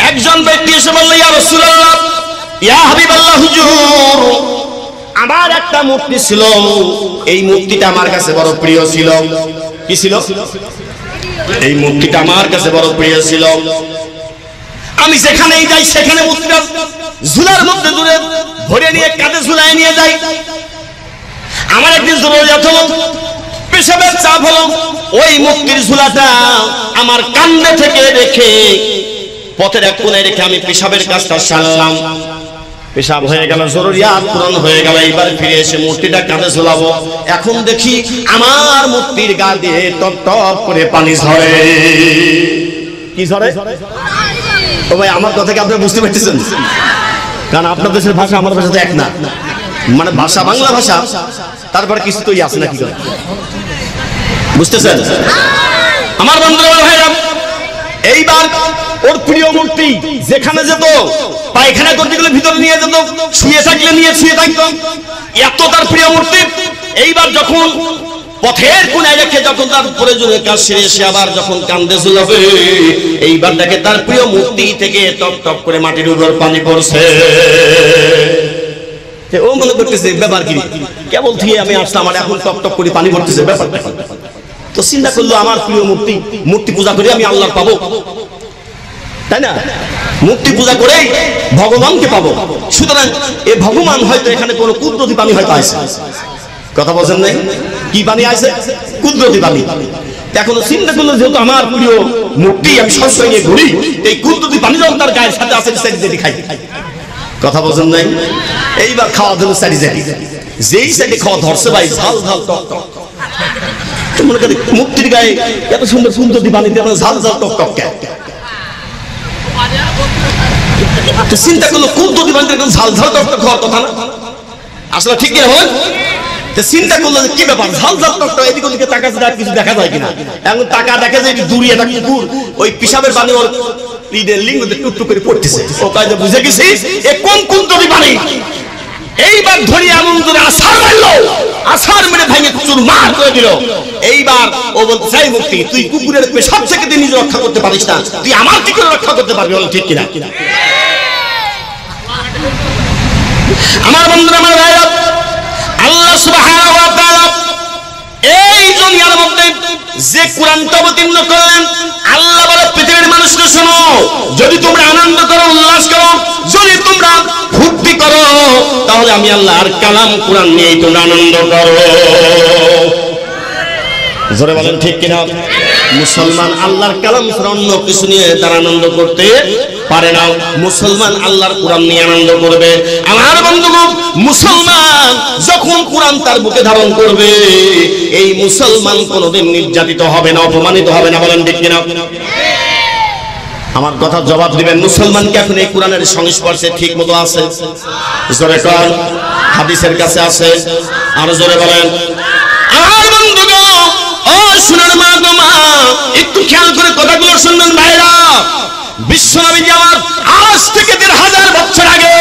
একজন ব্যক্তি এসে বলল, ইয়া রাসূলুল্লাহ, ইয়া হাবিবাল্লাহ, হুজুর, আমার একটা মূর্তি ছিল, এই মূর্তিটা আমার কাছে বড় প্রিয় ছিল। কি ছিল? এই মূর্তিটা আমার কাছে বড় প্রিয় ছিল। আমি যেখানেই যাই সেখানে মূর্তিটা ঝুলার মধ্যে দূরে ভরে নিয়ে কাঁধে ঝুলায় নিয়ে যাই। আমার একদিন জরুরিয়াত হলো, পেশাবের চাপ হলো, ওই মূর্তির ঝুলাটা আমার কাঁধে থেকে রেখে পথের এক কোণে রেখে আমি পেশাবের কাজটা সারলাম। পেশাব হয়ে গেল, জরুরিয়াত পূরণ হয়ে গেল, এবার ফিরে এসে মূর্তিটা কাঁধে ঝুলাবো। এখন দেখি আমার মূর্তির গা দিয়ে টপ টপ করে পানি ঝরে। কি ঝরে? ও ভাই, আমার কথা কি আপনারা বুঝতে পারতেছেন? কারণ আপনার দেশের ভাষা আমার ভাষা তো এক না, মানে ভাষা বাংলা ভাষা, তারপরে কিছু তো আছে নাকি? বুঝতেছেন আমার বন্ধুরা, ভাইরা? এইবার ওর প্রিয় মূর্তি যেখানে যেত, পায়খানা করতে গেলে ভিতরে নিয়ে যেত, শুয়ে থাকলে নিয়ে শুয়ে থাকত, এত তার প্রিয় মূর্তি। এইবার যখন পথের কোণায় রেখে যখন তার প্রয়োজনের কাজ সেরে এসে আবার যখন কান্দে ঝুলাবে, এইবার দেখে তার প্রিয় মূর্তি থেকে টপ টপ করে মাটির উপর পানি পড়ছে। ও মনে করতেছে ব্যাপার কি, কেবল থেকে আমি আসলাম, আমার এখন টপ টপ করে পানি পড়তেছে, ব্যাপার। তো চিন্তা করলো, আমার প্রিয় মূর্তি পূজা করে আমি আল্লাহ পাবো, তাই না? মূর্তি পূজা করেই ভগবানকে পাবো। সুতরাং এ ভগবান হয়তো এখানে কোনো কুদরতি পানি হয়তো আছে। কথা বলছেন নাই? কি পানি আছে? কুদরতি পানি। এখন চিন্তা করলো, যেহেতু আমার প্রিয় মূর্তি আমি সবসময় নিয়ে ঘুরি, এই কুদরতি পানি যখন তার গায়ের সাথে আছে, সেটি খাই। কথা বলছেন নাই? এইবার খাওয়া দিল সারি জারি, যেই সাইডে খাওয়া ধরছে ভাই, ঝাল ঝাল টক টক। মনে করি মুক্তির গায়ে এত সুন্দর কুদরতি পানি দিয়ে ঝাল ঝাল টক টক কে? চিন্তা করলো কুদরতি পানি দিয়ে ঝাল ঝাল টক টক খাওয়ার কথা না, আসলে ঠিক কিনা বলেন? চিন্তা করলো কি ব্যাপার, ঝাল ঝাল টক টক, এদিকে ওদিকে তাকা কিছু দেখা যায় কিনা। এখন টাকা দেখা যায় দূরে একটা কুকুর, ওই পিসাবের পানি ওর লিঙ্গ টুকটুক করে পড়তেছে। ও কাজে বুঝে গেছি এ কোন কুদরতি পানি। এইবার ধরি এমন করে আছাড় মারলো, আছাড় মেরে ভেঙে চুর মার করে দিল। এইবার ও বলতে চাই, মুক্তি, তুই কুকুরের পেশাব থেকে তুই নিজে রক্ষা করতে পারিস না, তুই আমার কি করে রক্ষা করতে পারবি? বল ঠিক কিনা? আমার বন্ধুরা, আমার ভাইরা, আল্লাহ সুবহানাহু ওয়া তাআলা এই দুনিয়ার মধ্যে যে কোরআনটা অবতীর্ণ করলেন, আল্লাহ বলে পৃথিবীর মানুষকে শোনো, যদি তোমরা আনন্দ করো, উল্লাস করো, যদি তোমরা ফুর্তি করো, তাহলে আমি আল্লাহর কালাম কোরআন নিয়ে তোমরা আনন্দ করো। জোরে বলেন ঠিক কিনা? মুসলমান আল্লাহর কালাম ছাড়া অন্য কিছু নিয়ে তার আনন্দ করতে পারে না। মুসলমান আল্লাহর কোরআন নিয়ে আনন্দ করবে। আমার বন্ধুগণ, মুসলমান যখন কোরআন তার বুকে ধারণ করবে, এই মুসলমান কোনোদিন নির্যাতিত হবে না, অপমানিত হবে না। বলেন ঠিক কিনা? আমার কথা জবাব দিবেন। মুসলমান কি এখন এই কোরআনের সংস্পর্শে ঠিক মতো আছে? জোরে কর। হাদিসের কাছে আছে? আরো জোরে বলেন। আমার বন্ধুগণ, ও সোনার মা গো মা, একটু খেয়াল করে কথাগুলো শুনবেন ভাইরা। বিশ্বনবী আমার আজ থেকে ১৫০০ বছর আগে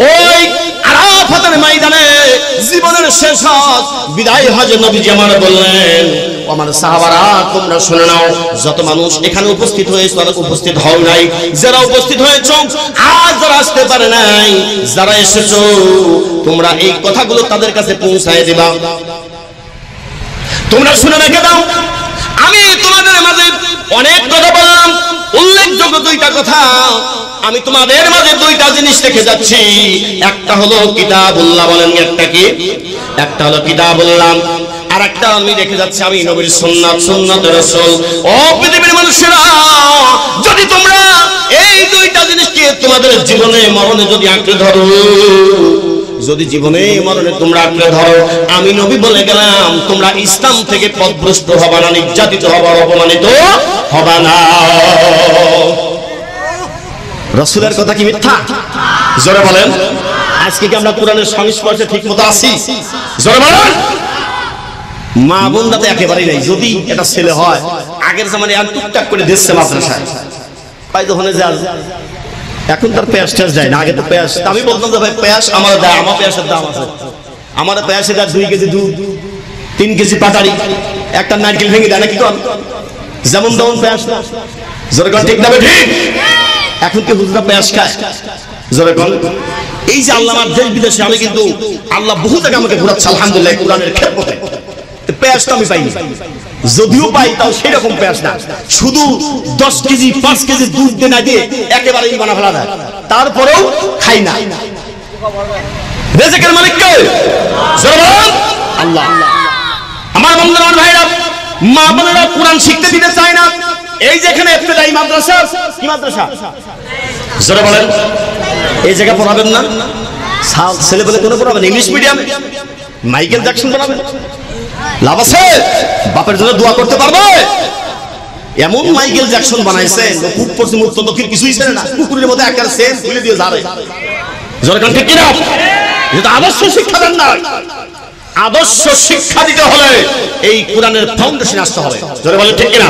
ওই আরাফাতের ময়দানে জীবনের শেষ হজ বিদায় হজে নবীজি আমার বললেন, আমার সাহাবারা তোমরা শুনে নাও, যত মানুষ এখানে উপস্থিত হয়েছে তারা উপস্থিত হও নাই, যারা উপস্থিত হয়েছ আজ যারা আসতে পারে নাই, যারা এসেছো তোমরা এই কথাগুলো তাদের কাছে পৌঁছায় দিবা। তোমরা শুনে রেখে দাও, আমি তোমাদের মাঝে অনেক কথা বললাম, উল্লেখযোগ্য দুইটা কথা আমি তোমাদের মাঝে দুইটা জিনিস রেখে যাচ্ছি। একটা হলো কিতাবুল্লাহ, বলেন একটা কি? একটা হলো কিতাবুল্লাহ, আর একটা আমি রেখে যাচ্ছি আমি নবীর সুন্নাত, সুন্নাতে রাসূল। ও পৃথিবীর মানুষেরা, যদি তোমরা এই দুইটা জিনিসকে তোমাদের জীবনে মরণে যদি আঁকড়ে ধরো, যদি জীবনে মরণে তোমরা আঁকড়ে ধরো, আমি নবী বলে গেলাম তোমরা ইসলাম থেকে পথভ্রষ্ট হবা না, নির্যাতিত হবা, অপমানিত হবা না। রাসূলের কথা কি মিথ্যা? জোরে বলেন। আজকে কি আমরা কোরআনের সংস্পর্শে ঠিক মতো আছি? জোরে বলেন। মা বোনরা তো একেবারেই নাই। যদি এটা ছেলে হয়, আগের জামানে আর টুকটাক করে দিচ্ছে মাদ্রাসায়, পাই দোকানে যায়, এখন তার পেঁয়াজ টেয়াজ যায় না। আগে তো পেঁয়াজ, আমি বলতাম যে ভাই পেঁয়াজ আমার দেয়, আমার পেঁয়াজের দাম আছে, আমার পেঁয়াজের দাম 2 কেজি দুধ, 3 কেজি পাটারি, একটা নারকেল ভেঙে দেয় না, কি কর যেমন তেমন পেঁয়াজ না। জোরে কোন ঠিক না ঠিক? এখন কি হুজুরা পেঁয়াজ খায়? জোরে কোন। এই যে আল্লাহ আমার দেশ বিদেশে, আমি কিন্তু আল্লাহ বহু জায়গায় আমাকে ঘোরাচ্ছে আলহামদুলিল্লাহ কোরআনের খেদমতে। পেঁয়াজ তো আমি পাইনি, যদিও পাই তাও সেরকম পেঁয়াজ না, শুধু 10 কেজি 5 কেজি দুধ দিয়ে না দিয়ে একেবারে বানা ফেলা দেয়, তারপরেও খাই না। রিজিকের মালিক কে? আল্লাহ। আমার বন্ধুরা, আমার ভাইরা, মা বোনেরা কোরআন শিখতে দিতে চায় না। এই যেখানে ইফতেদায়ী মাদ্রাসা, কি মাদ্রাসা? জোরে বলেন। এই জায়গা পড়াবেন না, ছেলে বলে কোনো পড়াবেন ইংলিশ মিডিয়াম, মাইকেল জ্যাকসন পড়াবেন, লাভ আছে? বাপের জন্য দোয়া করতে পারবে? এমন মাইকেল জ্যাকসন বানাইছে, পূব পশ্চিম উত্তর দক্ষিণ কিছুই ছেড়ে না, কুকুরের মধ্যে একটা সেন খুলে দিয়ে যাবে। জোরে ঠিক কিনা? যেটা আদর্শ শিক্ষা দেন না, আদর্শ শিক্ষা দিতে হলে এই কোরআনের ফাউন্ডেশন আসতে হবে। জোরে বলেন ঠিক কিনা?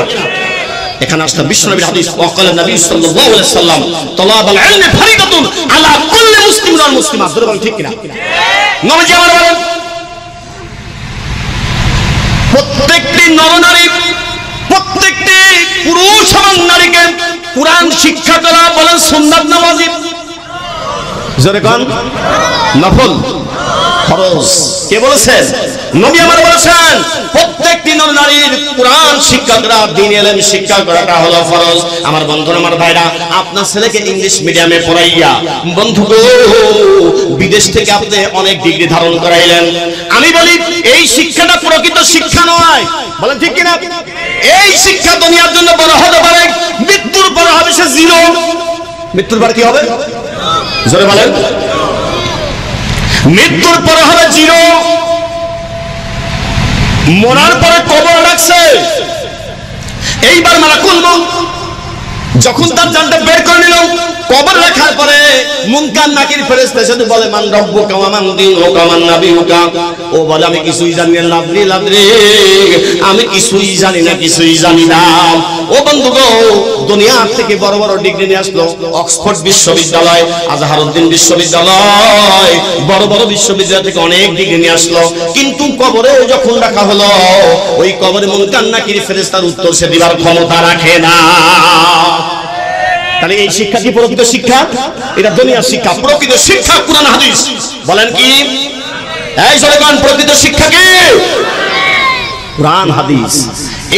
এখানে আসলে বিশ্বনবীর হাদিস, ওয়াকালা নবী সাল্লাল্লাহু আলাইহি ওয়াসাল্লাম তালাবুল ইলমি ফরিদাতুন আলা কুল্লি মুসলিমিন ওয়াল মুসলিমাত। জোরে বলেন ঠিক কিনা? নবীজি আমার বলেন, প্রত্যেকটি নরনারী, প্রত্যেকটি পুরুষ এবং নারীকে কোরআন শিক্ষা করা বলেন সুন্নাত না ওয়াজিব? জোরে কোন? নফল, ফরজ। কে বলেছেন? নবী আমার বলেছেন প্রত্যেকটি নরনারীর কোরআন শিক্ষা করা, দ্বীন ইলম শিক্ষা করাটা হলো ফরজ। আমার বন্ধুরা, আমার ভাইরা, আপনার ছেলেকে ইংলিশ মিডিয়ামে পড়াইয়া বন্ধু গো বিদেশ থেকে আপনি অনেক ডিগ্রি ধারণ করাইলেন, আমি বলি এই শিক্ষাটা প্রকৃত শিক্ষা নয়। বলেন ঠিক কিনা? এই শিক্ষা দুনিয়ার জন্য বড় হতে পারে, মৃত্যুর পর হবে সে জিরো। মৃত্যুর পর কি হবে? জোরে বলেন। মৃত্যুর পরে হবে জিরো। মরার পরে কবর রাখছে। এইবার মালাকুল মউত যখন তার জানটা বের করে নিল, কবর রাখার পরে মুনকার নাকির ফেরেশতা এসে বলে, মান রব্বুকা ওয়া মান দীনুকা মান নাবিয়ুকা। ও বলে, আমি কিছুই জানি না, লাভরি লাভরি, আমি কিছুই জানি না, কিছুই জানি না। ও বন্ধু গো, দুনিয়া থেকে বড় বড় ডিগ্রি নিয়ে আসলো, অক্সফোর্ড বিশ্ববিদ্যালয়, আজহারউদ্দিন বিশ্ববিদ্যালয়, বড় বড় বিশ্ববিদ্যালয় থেকে অনেক ডিগ্রি নিয়ে আসলো, কিন্তু কবরে যখন রাখা হলো, ওই কবরে মুনকার নাকির ফেরেশতার উত্তর সে দিবার ক্ষমতা রাখে না। তাহলে এই শিক্ষা কি প্রকৃত শিক্ষা? এটা দুনিয়ার শিক্ষা। প্রকৃত শিক্ষা কোরআন হাদিস। বলেন কি? এই সরকার প্রকৃত শিক্ষা কি? কোরআন হাদিস।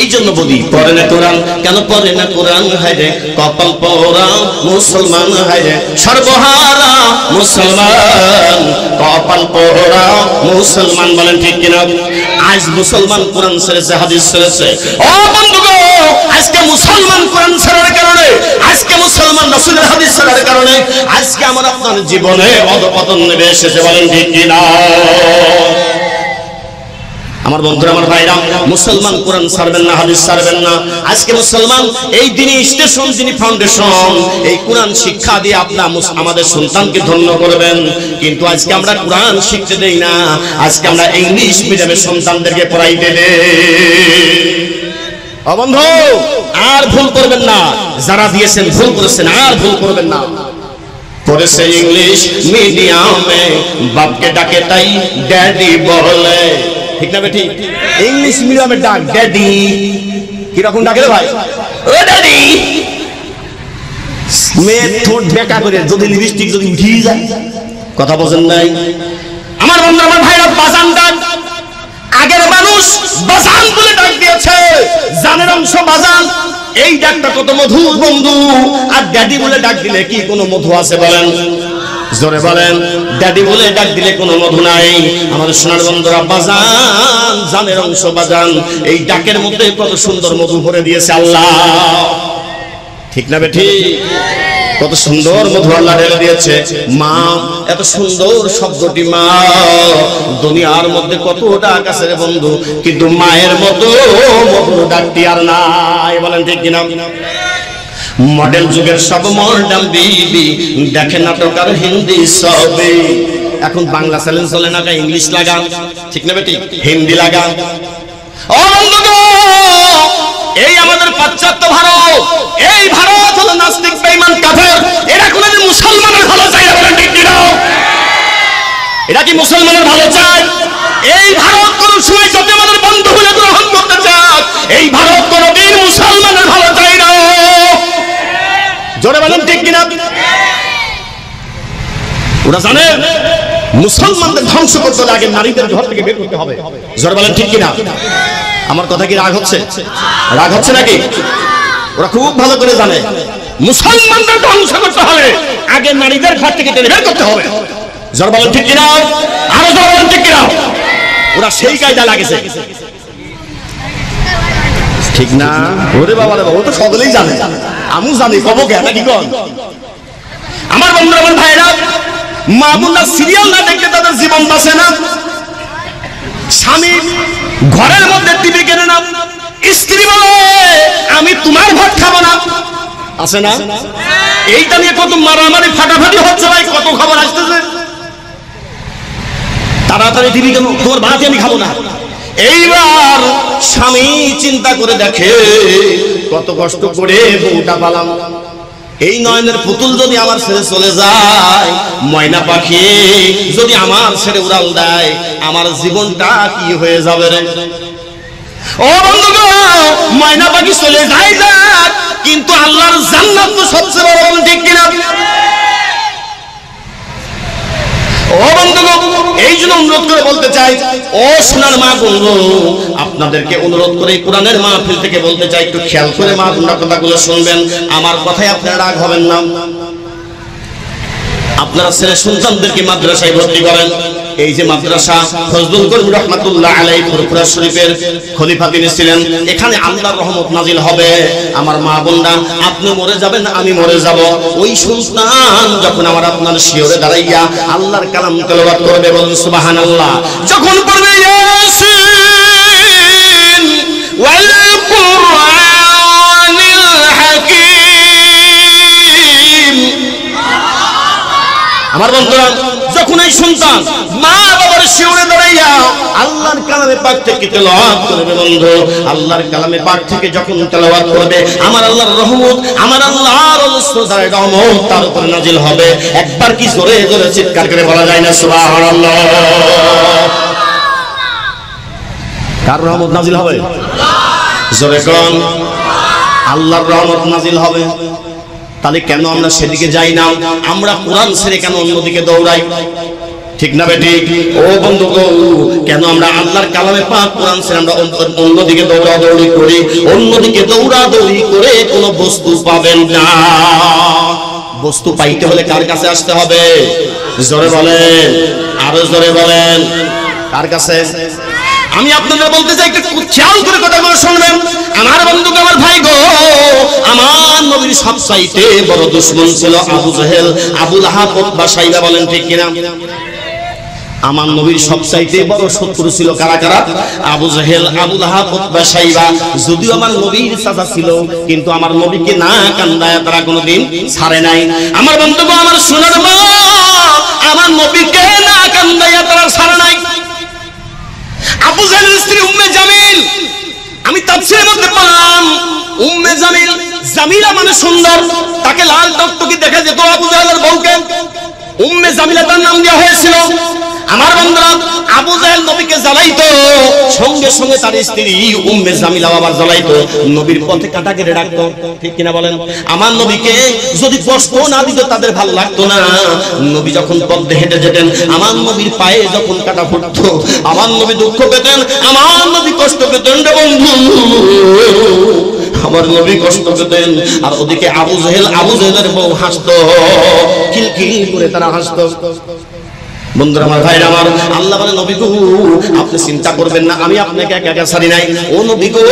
এই জন্য বলি, পড়ে না কোরআন, কেন পড়ে না কোরআন? হায় রে কপাল পোড়া মুসলমান, হায় রে সর্বহারা মুসলমান, কপাল পোড়া মুসলমান। বলেন ঠিক কিনা? আজ মুসলমান কোরআন ছেড়েছে, হাদিস ছেড়েছে। ও বন্ধুগো, আজকে মুসলমান কোরআন ছাড়ার কারণে আজকে মুসলমান রাসূলের হাদিস ছাড়ার কারণে আজকে আমার আপনার জীবনে অধপতন নেমে এসেছে, বলেন ঠিক কিনা? আমার বন্ধুরা, আমার ভাইরা, মুসলমান কোরআন ছাড়বেন না, হাদিস ছাড়বেন না। আজকে মুসলমান এই দিনই স্টেশন, যিনি ফাউন্ডেশন, এই কোরআন শিক্ষা দিয়ে আপনার আমাদের সন্তানকে ধন্য করবেন। কিন্তু আজকে আমরা কোরআন শিখতে দেই না, আজকে আমরা ইংলিশ মিডিয়ামের সন্তানদেরকে পড়াইতে দেই। ও বন্ধু, আর ভুল করবেন না, যারা দিয়েছেন ভুল করেছেন, আর ভুল করবেন না। পড়েছে ইংলিশ মিডিয়ামে, বাপকে ডাকে তাই ড্যাডি বলে, ঠিক না বেটি? ইংলিশ মিডিয়ামে ডাক ড্যাডি, কিরকম ডাকে রে ভাই? ও ড্যাডি। মেয়ে ঠোঁট বেঁকা করে যদি লিপস্টিক যদি উঠিয়ে যায়, কথা বোঝেন নাই? আমার বন্ধু, আমার ভাইরা, বাজান ডাক। আগের মানুষ বাজান বলে ডাক দিয়েছে, জানের অংশ বাজান। এই ডাকটা কত মধুর বন্ধু। আর ড্যাডি বলে ডাক দিলে কি কোনো মধু আছে বলেন? জোরে বলেন। ড্যাডি বলে ডাক দিলে কোনো মধু নাই। আমাদের সোনার বন্ধুরা, বাজান, জানের অংশ বাজান, এই ডাকের মধ্যে কত সুন্দর মধু ভরে দিয়েছে আল্লাহ, ঠিক না বেঠি? কত সুন্দর মধু আল্লাহ ঢেলে দিয়েছে। মা, এত সুন্দর শব্দটি মা, দুনিয়ার মধ্যে কত ডাক আছে রে বন্ধু, কিন্তু মায়ের মতো মধুর ডাকটি আর নাই, বলেন ঠিক কিনা? মডেল যুগের সব মডার্ন বিবি দেখে নাটক আর হিন্দি সবে। এখন বাংলা চ্যানেল চলে না, ইংলিশ লাগা, ঠিক না বেটি? হিন্দি লাগা। ও বন্ধু, এই আমাদের পাশ্চাত্য ভারত, এই ভারত হলো নাস্তিক, বেঈমান, কাফের। এরা কোনদিন মুসলমানের ভালো চায় না, বলেন ঠিক কিনা? এরা কি মুসলমানের ভালো চায়? এই ভারত কোন সময় যদি আমাদের বন্ধু বলে গ্রহণ করতে চায়, এই ভারত কোনদিন মুসলমানের ভালো চায় না, জোরে বলেন ঠিক কিনা? ওরা জানে মুসলমানদের ধ্বংস করতে হলে আগে নারীদের ঘর থেকে বের করতে হবে, জোরে বলেন ঠিক কিনা? আমার কথা কি রাগ হচ্ছে? রাগ হচ্ছে নাকি? ওরা খুব ভালো করে জানে মুসলমানদের ধ্বংস করতে হলে আগে নারীদের ঘর থেকে টেনে বের করতে হবে, জোরে বলেন ঠিক কিনা? আরো জোরে বলেন ঠিক কিনা? ওরা সেই কায়দা লাগেছে, ঠিক না? ওরে বাবা রে বাবা, ও তো সকলেই জানে, আমিও জানি, কব কে নাকি কন? আমার বন্ধুরা, আমার ভাইরা, মা বোনরা সিরিয়াল না দেখলে তাদের জীবন বাঁচে না। স্বামী ঘরের মধ্যে টিভি কেনে না, স্ত্রী বলে আমি তোমার ভাত খাবো না, আছে না? এইটা নিয়ে কত মারামারি ফাটাফাটি হচ্ছে ভাই, কত খবর আসতেছে। তাড়াতাড়ি টিভি কেন, তোর ভাতই আমি খাবো না। এইবার স্বামী চিন্তা করে দেখে, কত কষ্ট করে বউটা পালাম, এই নয়নের পুতুল যদি আমার ছেড়ে চলে যায়, ময়না পাখি যদি আমার ছেড়ে উড়াল দেয়, আমার জীবনটা কি হয়ে যাবে রে? ও বন্ধু, ময়না পাখি চলে যায় যাক, কিন্তু আল্লাহর জান্নাত তো সবচেয়ে বড়, বলেন ঠিক কিনা? ও বন্ধু, এই জন্য অনুরোধ করে বলতে চাই, ও সোনার মা বন্ধু, আপনাদেরকে অনুরোধ করে কোরআনের মাহফিল থেকে বলতে চাই, একটু খেয়াল করে মা বোনরা কথাগুলো শুনবেন, আমার কথায় আপনারা রাগ হবেন না। আপনারা ছেলে সন্তানদেরকে মাদ্রাসায় ভর্তি করেন। এই যে মাদ্রাসা ফজলুল করিম রাহমাতুল্লাহ আলাইহি ফুরফুরা শরীফের খলিফা তিনি ছিলেন, এখানে আল্লাহর রহমত নাজিল হবে। আমার মা বোনরা, আপনি মরে যাবেন, আমি মরে যাব, ওই সন্তান যখন আমার আপনার শিওরে দাঁড়াইয়া আল্লাহর কালাম তেলাওয়াত করবে, বলুন সুবহানাল্লাহ, যখন পড়বে ইয়াসিন ওয়াল কুরআনিল হাকীম, আমার বন্ধুরা, যখন এই সন্তান মা বাবার শিওরে দাঁড়াইয়া আল্লাহর কালামে পাক থেকে তেলাওয়াত করবে, বন্ধু, আল্লাহর কালামে পাক থেকে যখন তেলাওয়াত করবে, আমার আল্লাহর রহমত, আমার আল্লাহর অজস্রধারে রহমত তার উপর নাজিল হবে। একবার কি জোরে জোরে চিৎকার করে বলা যায় না সুবহানাল্লাহ? কার রহমত নাজিল হবে? জোরে কোন? আল্লাহর রহমত নাজিল হবে। তাহলে কেন আমরা সেদিকে যাই না? আমরা কোরআন ছেড়ে কেন অন্যদিকে দৌড়াই, ঠিক না বেটি? ও বন্ধু গো, কেন আমরা আল্লাহর কালামে পাক কোরআন ছেড়ে আমরা অন্যদিকে দৌড়াদৌড়ি করি? অন্যদিকে দৌড়াদৌড়ি করে কোনো বস্তু পাবেন না। বস্তু পাইতে হলে কার কাছে আসতে হবে? জোরে বলেন, আরো জোরে বলেন, কার কাছে? আমি আপনাদের বলতে চাই, একটু খেয়াল করে কথাগুলো শুনবেন। আমার বন্ধু, আমার ভাই গো, আমার নবীর সবচাইতে বড় দুশমন ছিল আবু জেহেল, আবু লাহাব, উতবা, সাইবা। বলেন ঠিক কিনা? আমার নবীর সবচাইতে বড় শত্রু ছিল কারা কারা? আবু জেহেল, আবু লাহাব, উতবা, সাইবা। যদিও আমার নবীর চাচা ছিল, কিন্তু আমার নবীকে না কান্দায় তারা কোনোদিন ছাড়ে নাই। আমার বন্ধু, আমার সোনার মা, আমার নবীকে না কান্দায় তারা ছাড়ে নাই। আবু জেহেলের স্ত্রী উম্মে জামিল, আমি তাফসীরের মধ্যে পড়লাম উম্মে জামিল, জামিলা মানে সুন্দর, তাকে লাল টকটকি দেখা যেত আবু জেহেলের বউকে, উম্মে জামিলা তার নাম দেওয়া হয়েছিল। আমার বন্ধুরা, আবু জেহেল নবীকে জ্বালাইতো, সঙ্গে সঙ্গে তার স্ত্রী উম্মে জামিলা আবার জ্বালাইতো, নবীর পথে কাটা কেটে রাখতো। ঠিক কিনা বলেন? আমার নবীকে যদি কষ্ট না দিত তাদের ভালো লাগতো না। নবী যখন পথে হেঁটে যেতেন, আমার নবীর পায়ে যখন কাটা ফুটতো, আমার নবী দুঃখ পেতেন, আমার নবী কষ্ট পেতেন রে বন্ধু, আমার নবী কষ্ট পেতেন। আর ওদিকে আবু জেহেলের বউ হাসতো, খিলখিল করে তারা হাসতো। বন্ধুরা আমার, ভাইরা আমার, আল্লাহ বলে নবী গো, আপনি চিন্তা করবেন না, আমি আপনাকে একা একা ছাড়ি নাই। ও নবী গো,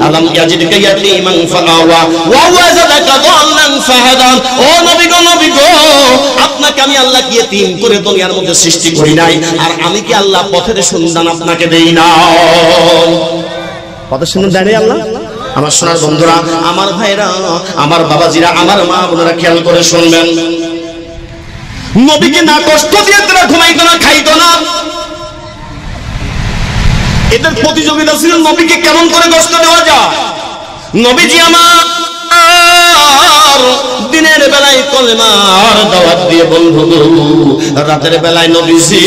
আলাম ইয়াজিদকা ইয়াতীমান ফাআওয়া ওয়া ওয়াজাদাকা দাল্লান ফাহাদা। ও নবী গো, আপনাকে আমি আল্লাহ কি ইতিম করে দুনিয়ার মধ্যে সৃষ্টি করি নাই? আর আমি কি আল্লাহ পথের সন্ধান আপনাকে দেই না? পথের সন্ধান দেয় নাই আল্লাহ? আমার সোনার বন্ধুরা, আমার ভাইরা, আমার বাবাজিরা, আমার মা বোনেরা, খেয়াল করে শুনবেন। নবীকে না কষ্ট দিয়ে তারা ঘুমাইতো না, খাইতো না। এদের প্রতিযোগিতা ছিল নবীকে কেমন করে কষ্ট দেওয়া যায়। নবীজি আমার দিনের বেলায় কলেমার দাওয়াত দিয়ে বন্ধু, রাতের বেলায় নবীজি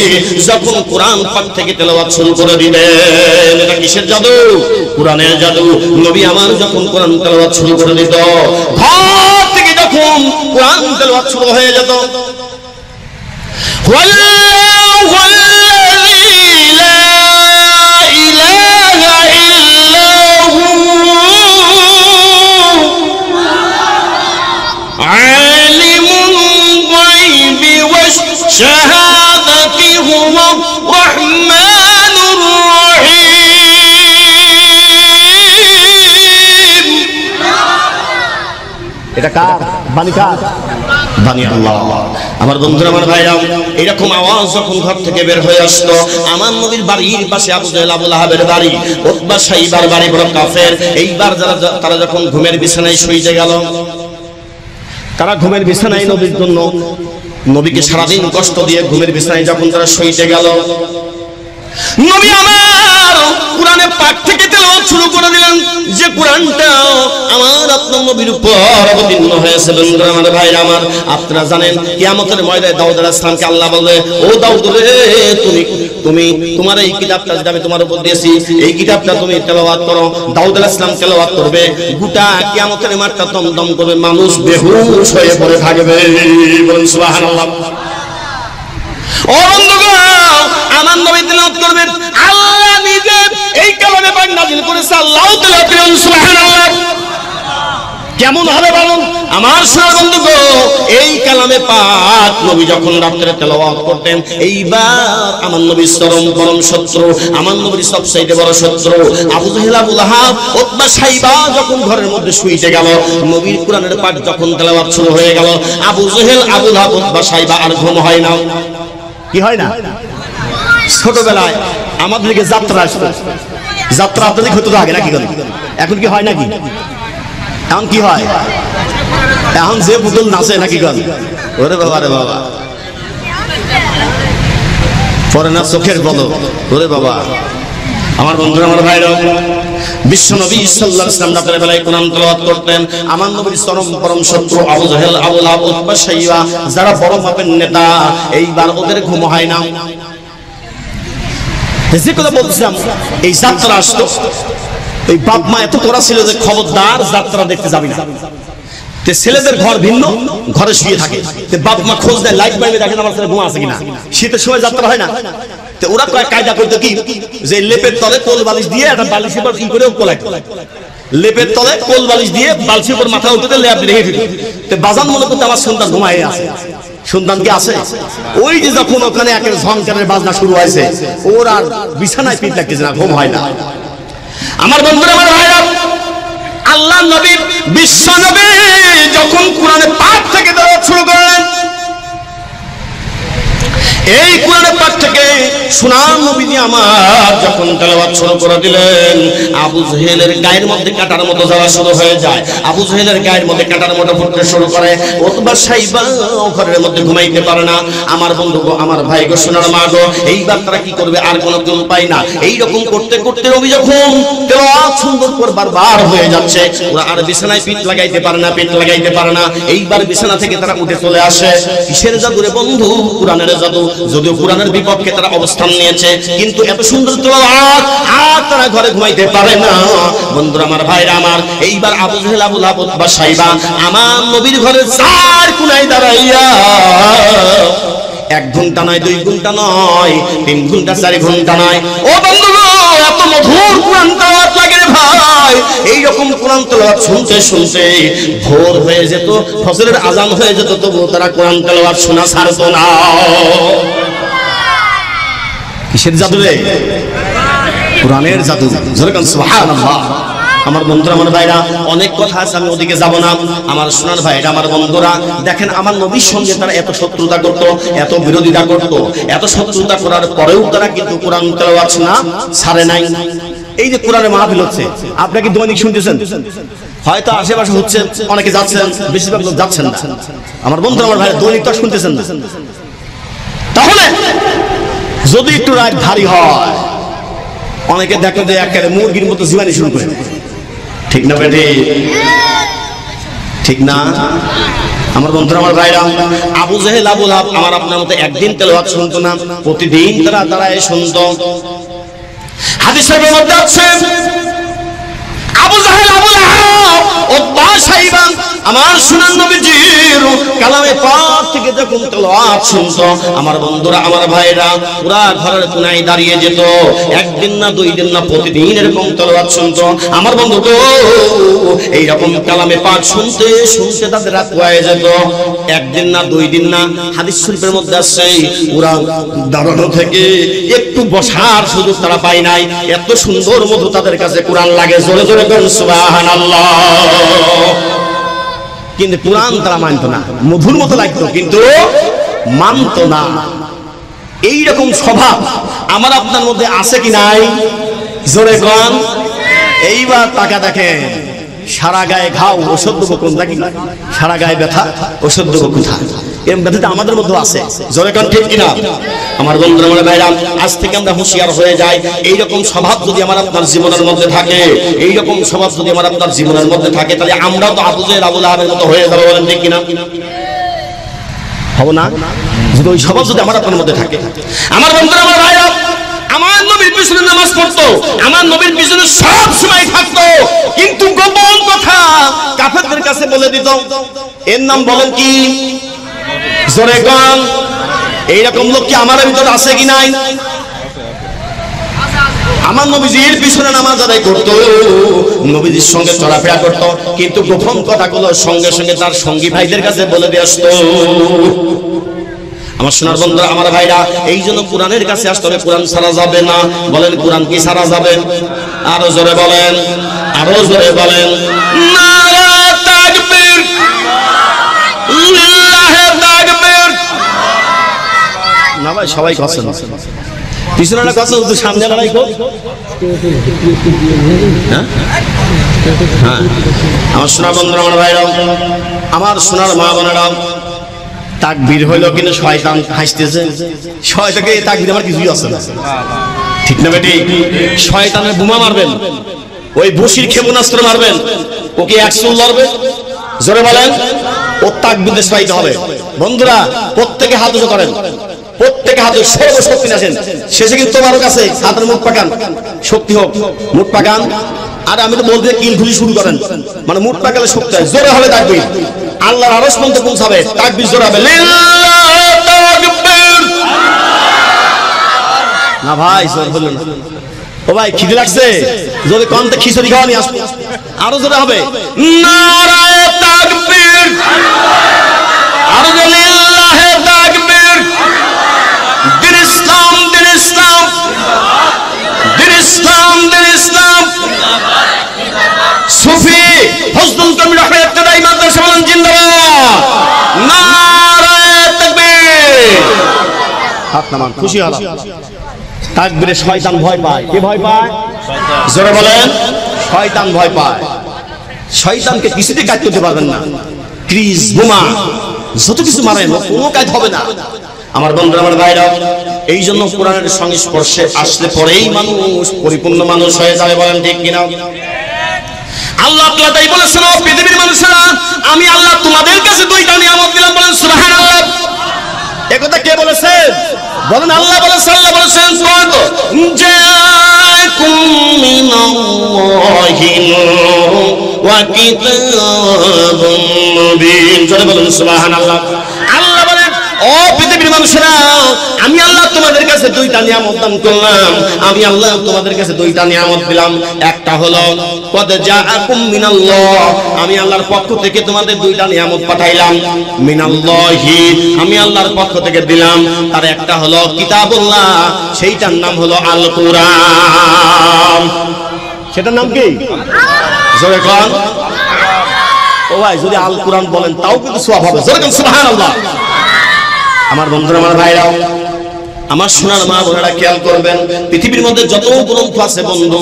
যখন কোরআন পাক থেকে তেলাওয়াত শুরু করে দিলেন, এটা কিসের জাদু? কোরআনের জাদু। নবী আমার যখন কোরআন তেলাওয়াত শুরু করে দিত, ঘর থেকে যখন কোরআন তেলাওয়াত শুরু হয়ে যেত, والله الذي لا إله إلا هو عالم الغيب والشهادة هو الرحمن الرحيم। এটা কার বাণী? কার বাণী? আল্লাহ। আমার বন্ধুরা, আমার ভাইরা, এরকম আওয়াজ যখন ঘর থেকে বের হয়ে আসতো, আমার নবীর বাড়ির পাশে আবু জেহেল, আবু লাহাবের বাড়ি, উতবা, সাইবার বাড়ি, বড় কাফের। এইবার তারা যখন ঘুমের বিছানায় শুইতে গেল, তারা ঘুমের বিছানায় নবীর জন্য, নবীকে সারাদিন কষ্ট দিয়ে ঘুমের বিছানায় যখন তারা শুইতে গেল, নবী আমার কোরআনে পাক থেকে তেলাওয়াত শুরু করে দিলেন, যে কোরআনটা আমার আপনার নবীর উপর অবতীর্ণ হয়েছে। বন্ধুরা আমার, ভাইরা আমার, আপনারা জানেন কিয়ামতের ময়দানে দাউদ আলাইহিস সালামকে আল্লাহ বলবে, ও দাউদ রে, তুমি তোমার এই কিতাবটা যেটা আমি তোমার উপর দিয়েছি, এই কিতাবটা তুমি তেলাওয়াত করো। দাউদ আলাইহিস সালাম তেলাওয়াত করবে, গোটা কিয়ামতের মাঠটা দমদম করবে, মানুষ বেহুশ হয়ে পড়ে থাকবে। বলুন সুবহানাল্লাহ। ও বন্ধুগণ, আমার নবী তেলাওয়াত করবেন, আল্লাহ নিজে এই কালামে পাক নাযিল করেছে, আল্লাহ তেলাওয়াত করেন, সুবহানাল্লাহ। কেমন হবে বলুন আমার সোনার বন্ধুগণ? এই কালামে পাক নবী যখন রাত্রে তেলাওয়াত করতেন, এইবার আমার নবীর পরম শত্রু, আমার নবীর সবচাইতে বড় শত্রু আবু জেহেল, আবু লাহাব, উতবা, সাইবা যখন ঘরের মধ্যে শুইতে গেল, নবীর কোরআনের পাক যখন তেলাওয়াত শুরু হয়ে গেল, আবু জেহেল, আবু লাহাব, উতবা, সাইবা আর ঘুম হয় না। কি হয় না? ছোটবেলায় আমাদের দিকে যাত্রা আসতো, যাত্রা আপনাদের হতো আগে নাকি? এখন কি হয় নাকি? এখন কি হয়? এখন যে পুতুল নাচে নাকি? ওরে বাবা রে বাবা, পরে না চোখের বলো, ওরে বাবা। আমার বন্ধুরা, আমার ভাইরা, বিশ্ব নবী সাল্লাল্লাহু আলাইহি ওয়াসাল্লাম রাতের বেলায় কোরআন তেলাওয়াত করতেন। আমার নবীর পরম শত্রু আবু জেহেল, আবু লাহাব, উতবা, সাইবা, যারা বড় মাপের নেতা, এইবার ওদের ঘুম হয় না। যে কথা বলছিলাম, এই যাত্রা আসতো, এই বাপ মা এত করা ছিল যে খবরদার যাত্রা দেখতে যাবি না। ছেলেদের ঘর ভিন্ন, ঘরে শুয়ে থাকে, বাপ মা খোঁজ দেয়, লাইট বাইরে দেখেন আমার ছেলে ঘুম আছে কিনা। শীতের সময় যাত্রা হয় না, ওরা কায়দা করতো কি, যে লেপের তলে কোল বালিশ দিয়ে একটা বালিশের উপর কি করে কোলায়, লেপের তলে কোল বালিশ দিয়ে বালিশের উপর মাথা উঠে লেপ রেখে দিত। বাজান মনে করতে আমার সন্তান ঘুমায় আছে, সন্তান কি আছে? ওই যে যখন ওখানে একের ঝংকারের বাজনা শুরু হয়েছে, ওর আর বিছানায় পিঠ লাগতেছে না, ঘুম হয় না। আমার বন্ধুরা, আমার ভাইরা, আল্লাহ নবী, বিশ্ব নবী যখন কোরআনে পাঠ থেকে দেওয়া শুরু করলেন, এই কোরআনের পাঠ থেকে সোনার নবীজি আমার যখন তেলাওয়াত শুরু করে দিলেন, আবু জেহেলের গায়ের মধ্যে কাঁটার মতো যাওয়া শুরু হয়ে যায়। আবু জেহেলের গায়ের মধ্যে কাঁটার মতো ফুটতে শুরু করে। উতবা সাইবা ঘরের মধ্যে ঘুমাইতে পারে না। আমার বন্ধু গো, আমার ভাই গো, সোনার মা গো, এইবার তারা কি করবে? আর কোনো উপায় না। এইরকম করতে করতে নবী যখন তেলাওয়াত সুন্দর করে বারবার হয়ে যাচ্ছে, ওরা আর বিছানায় পিঠ লাগাইতে পারে না, পিঠ লাগাইতে পারে না। এইবার বিছানা থেকে তারা উঠে চলে আসে। কিসের জাদু রে বন্ধু? কোরআনের জাদু। যদিও কোরআনের বিপক্ষে তারা অবস্থান নিয়েছে, কিন্তু এত সুন্দর তেলাওয়াত আর তারা ঘরে ঘুমাইতে পারে না। বন্ধুরা, আমার ভাইরা আমার, এইবার আবু জেহেল, আবু লাহাব, উতবা সাইবা আমার নবীর ঘরে চার কোণায় দাঁড়াইয়া 1 ঘন্টা নয়, 2 ঘন্টা নয়, 3 ঘন্টা, 4 ঘন্টা নয়, ও বন্ধুগো, এত মধুর কোরআন তেলাওয়াত লাগে রে ভাই। এইরকম কোরআন তেলাওয়াত শুনতে শুনতে ভোর হয়ে যেত, ফজরের আজান হয়ে যেত, তবু তারা কোরআন তেলাওয়াত শোনা ছাড়তো না। কিসের জাদু রে? কোরআনের জাদু। যেরকম সুবহানাল্লাহ। আমার বন্ধুরা, আমার ভাইরা, অনেক কথা আছে, আমি ওদিকে যাব না। আমার সোনার ভাইরা, আমার বন্ধুরা, দেখেন আমার নবীর সঙ্গে তারা এত শত্রুতা করত, এত বিরোধিতা করত, এত শত্রুতা করার পরেও তারা কিন্তু কোরআন তেলাওয়াত শোনা ছাড়ে নাই। এই যে কোরআনের মাহফিল হচ্ছে, আপনারা কি দৈনিক শুনতেছেন? হয়তো আশেপাশে হচ্ছে, অনেকে যাচ্ছেন, বেশিরভাগ লোক যাচ্ছেন না। আমার বন্ধুরা, আমার ভাইরা, দৈনিক তো শুনতেছেন না। তাহলে যদি একটু রাত ভারী হয়, অনেকে দেখে যে একেবারে মুরগির মতো জীবানি শুরু করে। ঠিক না বেটি? ঠিক না? আমার বন্ধুরা, আমার ভাইরা, আবু জেহেল, আবু লাহাব আমার আপনার মতো একদিন তেলাওয়াত শুনতো না, প্রতিদিন তারা দাঁড়ায় শুনতো। হাদিসের মধ্যে আছে, আবু জেহেল, আবু লাহাব, উতবা সাইবা আমার সোনার নবীজির কালামে পাক থেকে যখন তেলাওয়াত শুনতো, আমার বন্ধুরা, আমার ভাইরা, পুরা ঘরের কোণায় দাঁড়িয়ে যেত। 1 দিন না, 2 দিন না, প্রতিদিন এরকম তেলাওয়াত শুনতো। আমার বন্ধু তো এইরকম কালামে পাক শুনতে শুনতে তাদের রাত হয়ে যেত। 1 দিন না, 2 দিন না, হাদিস শরীফের মধ্যে আছে, ওরা দাঁড়ানো থেকে একটু বসার সুযোগ তারা পায় নাই। এত সুন্দর মধু তাদের কাছে কোরআন লাগে। জোরে জোরে বলুন সুবহানাল্লাহ। কিন্তু কোরআন তারা মানত না, মধুর মতো লাগতো কিন্তু মানত না। এইরকম স্বভাব আমার আপনার মধ্যে আছে কি নাই? জোরে কোরআন। এইবার টাকা দেখেন, সারা গায়ে ঘাও, ওষুধ দেবো কোন দেখি? সারা গায়ে ব্যথা, ওষুধ দেবো কোথায়? এরকম ব্যথাটা আমাদের মধ্যে আছে। জোরে কোরআন, ঠিক কিনা? আমার বন্ধুরা, আমার ভাইরা, আজ থেকে আমরা হুঁশিয়ার হয়ে যাই। এইরকম স্বভাব যদি আমার আপনার জীবনের মধ্যে থাকে, এইরকম স্বভাব যদি আমার আপনার জীবনের মধ্যে থাকে, তাহলে আমরা তো আবু জেহেল, আবু লাহাবের মতো হয়ে যাবো। বলেন ঠিক কিনা? হবো না? যদি ওই স্বভাব যদি আমার আপনার মধ্যে থাকে। আমার বন্ধুরা, আমার ভাইরা, আমার নবীর পিছনে নামাজ পড়তো, আমার নবীর পিছনে সব সময় থাকতো, কিন্তু গোপন কথা কাফেরদের কাছে বলে দিত। এর নাম বলেন কি? জোরে কোন। এইরকম লোক কি আমার ভিতরে আছে কি নাই? আমার নবীজির পিছনে নামাজ আদায় করতো, নবীজির সঙ্গে চলাফেরা করতো, কিন্তু গোপন কথাগুলো সঙ্গে সঙ্গে তার সঙ্গী ভাইদের কাছে বলে দিয়ে আসতো। আমার সোনার বন্ধুরা, আমার ভাইরা, এই জন্য কোরআনের কাছে আসতে হবে। কোরআন ছাড়া যাবে না। বলেন, কোরআন কি ছাড়া যাবে? আরো জোরে বলেন, আরো জোরে বলেন। নারে তাকবীর, লিল্লাহি তাকবীর। না ভাই, সবাই কথা না, পিছনে না কথা, শুধু সামনে লড়াই কর। হ্যাঁ, আমার সোনার বন্ধুরা, আমার ভাইরা, আমার সোনার মা বোনেরা, তাকবীর হইলো কিন্তু শয়তান হাসতেছে। শয়তানকে এই তাকবীর আমার কিছুই আছে না। ঠিক না বেটি? শয়তানের বোমা মারবেন, ওই বসির ক্ষেপণাস্ত্র মারবেন, ওকে 100 লড়বে। জোরে বলেন। ও তাকবীরে শয়তান হবে। বন্ধুরা, প্রত্যেকে হাত উঁচু করেন, প্রত্যেকে হাতে সর্বশক্তি আসেন। শেষে কিন্তু তোমার কাছে হাতের মুখ পাকান, শক্তি হোক, মুখ পাকান। আর আমি তো বলতে কিল খুলি শুরু করেন, মানে মুখ পাকালে শক্তি হয়। জোরে হবে তাকবীর, আল্লাহর আরশ পর্যন্ত পৌঁছাবে। তাকবীর জোরে হবে, লিল্লাহি তাকবীর। না ভাই, জোরে বলুন। ও ভাই, খিদে লাগছে? যদি কমতে খিচুড়ি খাওয়া নিয়ে আসবো। আরো জোরে হবে, নারায়ে তাকবীর। আরো লিল্লাহি হাত নামান, খুশি হলাম। তাকবীরে শয়তান ভয় পায়। কে ভয় পায়? জোরে বলেন। শয়তান ভয় পায়। শয়তানকে কিছুতে কাজ করতে পারবেন না। ক্রিজ, বোমা, যত কিছু মারেন কোনো কাজ হবে না। আমার বন্ধুরা, আমার ভাইরা, এই জন্য কোরআনের সংস্পর্শে আসলে পরেই মানুষ পরিপূর্ণ মানুষ হয়ে যাবে। বলেন ঠিক কিনা? আল্লাহ তাআলা তাই বলেছেন, ও পৃথিবীর মানুষেরা, আমি আল্লাহ তোমাদের কাছে দুইটা নিয়ামত দিলাম। বলেন সুবহানাল্লাহ। একথা কে বলেছেন? বলেন আল্লাহ বলেছেন। আল্লাহ বলেছেন, জাআকুম মিনাল্লাহি নূরুন ওয়া কিতাবুম মুবিন। জোরে বলেন সুবহানাল্লাহ। আল্লাহ বলেন, ও পৃথিবীর মানুষেরা, আমি আল্লাহ তোমাদের কাছে দুইটা নিয়ামত দান করলাম। আমি আল্লাহ তোমাদের কাছে দুইটা নিয়ামত দিলাম। একটা হলো কদ জাআকুম মিনাল্লাহ, আমি আল্লাহর পক্ষ থেকে তোমাদের দুইটা নিয়ামত পাঠাইলাম। মিনাল্লাহি, আমি আল্লাহর পক্ষ থেকে দিলাম। তার একটা হলো কিতাবুল্লাহ, সেইটার নাম হলো আল কুরআন। সেটার নাম কি? জোরে কোন। ও ভাই, যদি আল কুরআন বলেন তাও কিন্তু সওয়াব হবে। জোরে কোন সুবহানাল্লাহ। আমার বন্ধুরা, আমার ভাইরা, আমার সোনার মা বোনেরা, খেয়াল করবেন, পৃথিবীর মধ্যে যত গ্রন্থ আছে বন্ধু,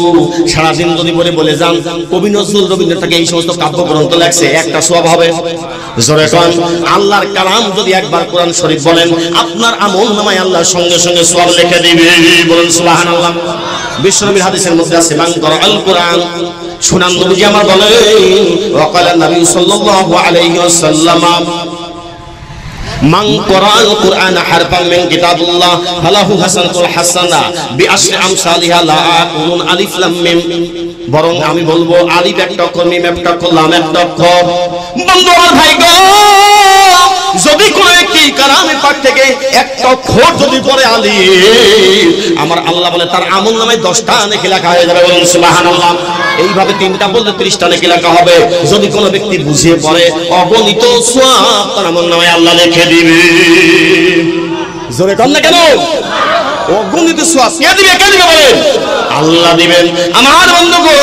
সারাদিন যদি বলে যান কবি নজরুল, রবীন্দ্রনাথ এই সমস্ত কাব্যগ্রন্থ লেখছে, একটা সওয়াব হবে? জোরে কোন। আল্লাহর কালাম যদি একবার কোরআন শরীফ বলেন, আপনার আমলনামায় আল্লাহ সঙ্গে সঙ্গে সওয়াব লিখে দিবে। বলেন সুবহানাল্লাহ। বিশ্বনবীর হাদিসের মধ্যে আছে, মান ক্বারাআল কুরআন, সুনান নবীজি আমার বলেন, ওয়াকালা নবী সাল্লাল্লাহু আলাইহি ওয়াসাল্লাম, মান ক্বারাআল কুরআন হারফান মিন কিতাবিল্লাহ ফালাহু হাসানাতুল হাসানা বিআশরি আমসালিহা লা আকুলুন আলিফ লাম মিম। বরং আমি বলবো আলিফ একটা অক্ষর, মিম একটা অক্ষর, লাম একটা অক্ষর। বন্ধু আমার ভাই গো, যদি কোন একটি কালামে পাক থেকে একটা অক্ষর যদি পড়ে আলিফ, আমার আল্লাহ বলে তার আমলনামায় 10টা নেকি লেখা হয়ে যাবে। বলুন সুবহানাল্লাহ। এইভাবে 3টা বললে 30টা নেকি লেখা হবে। যদি কোনো ব্যক্তি বুঝিয়ে পড়ে, অগণিত সওয়াব তার আমলনামায় আল্লাহ লিখে দিবে। জোরে কম না কেন? অগণিত সওয়াব কে দিবে? কে দিবে বলেন? আল্লাহ দিবেন। আমার বন্ধু গো,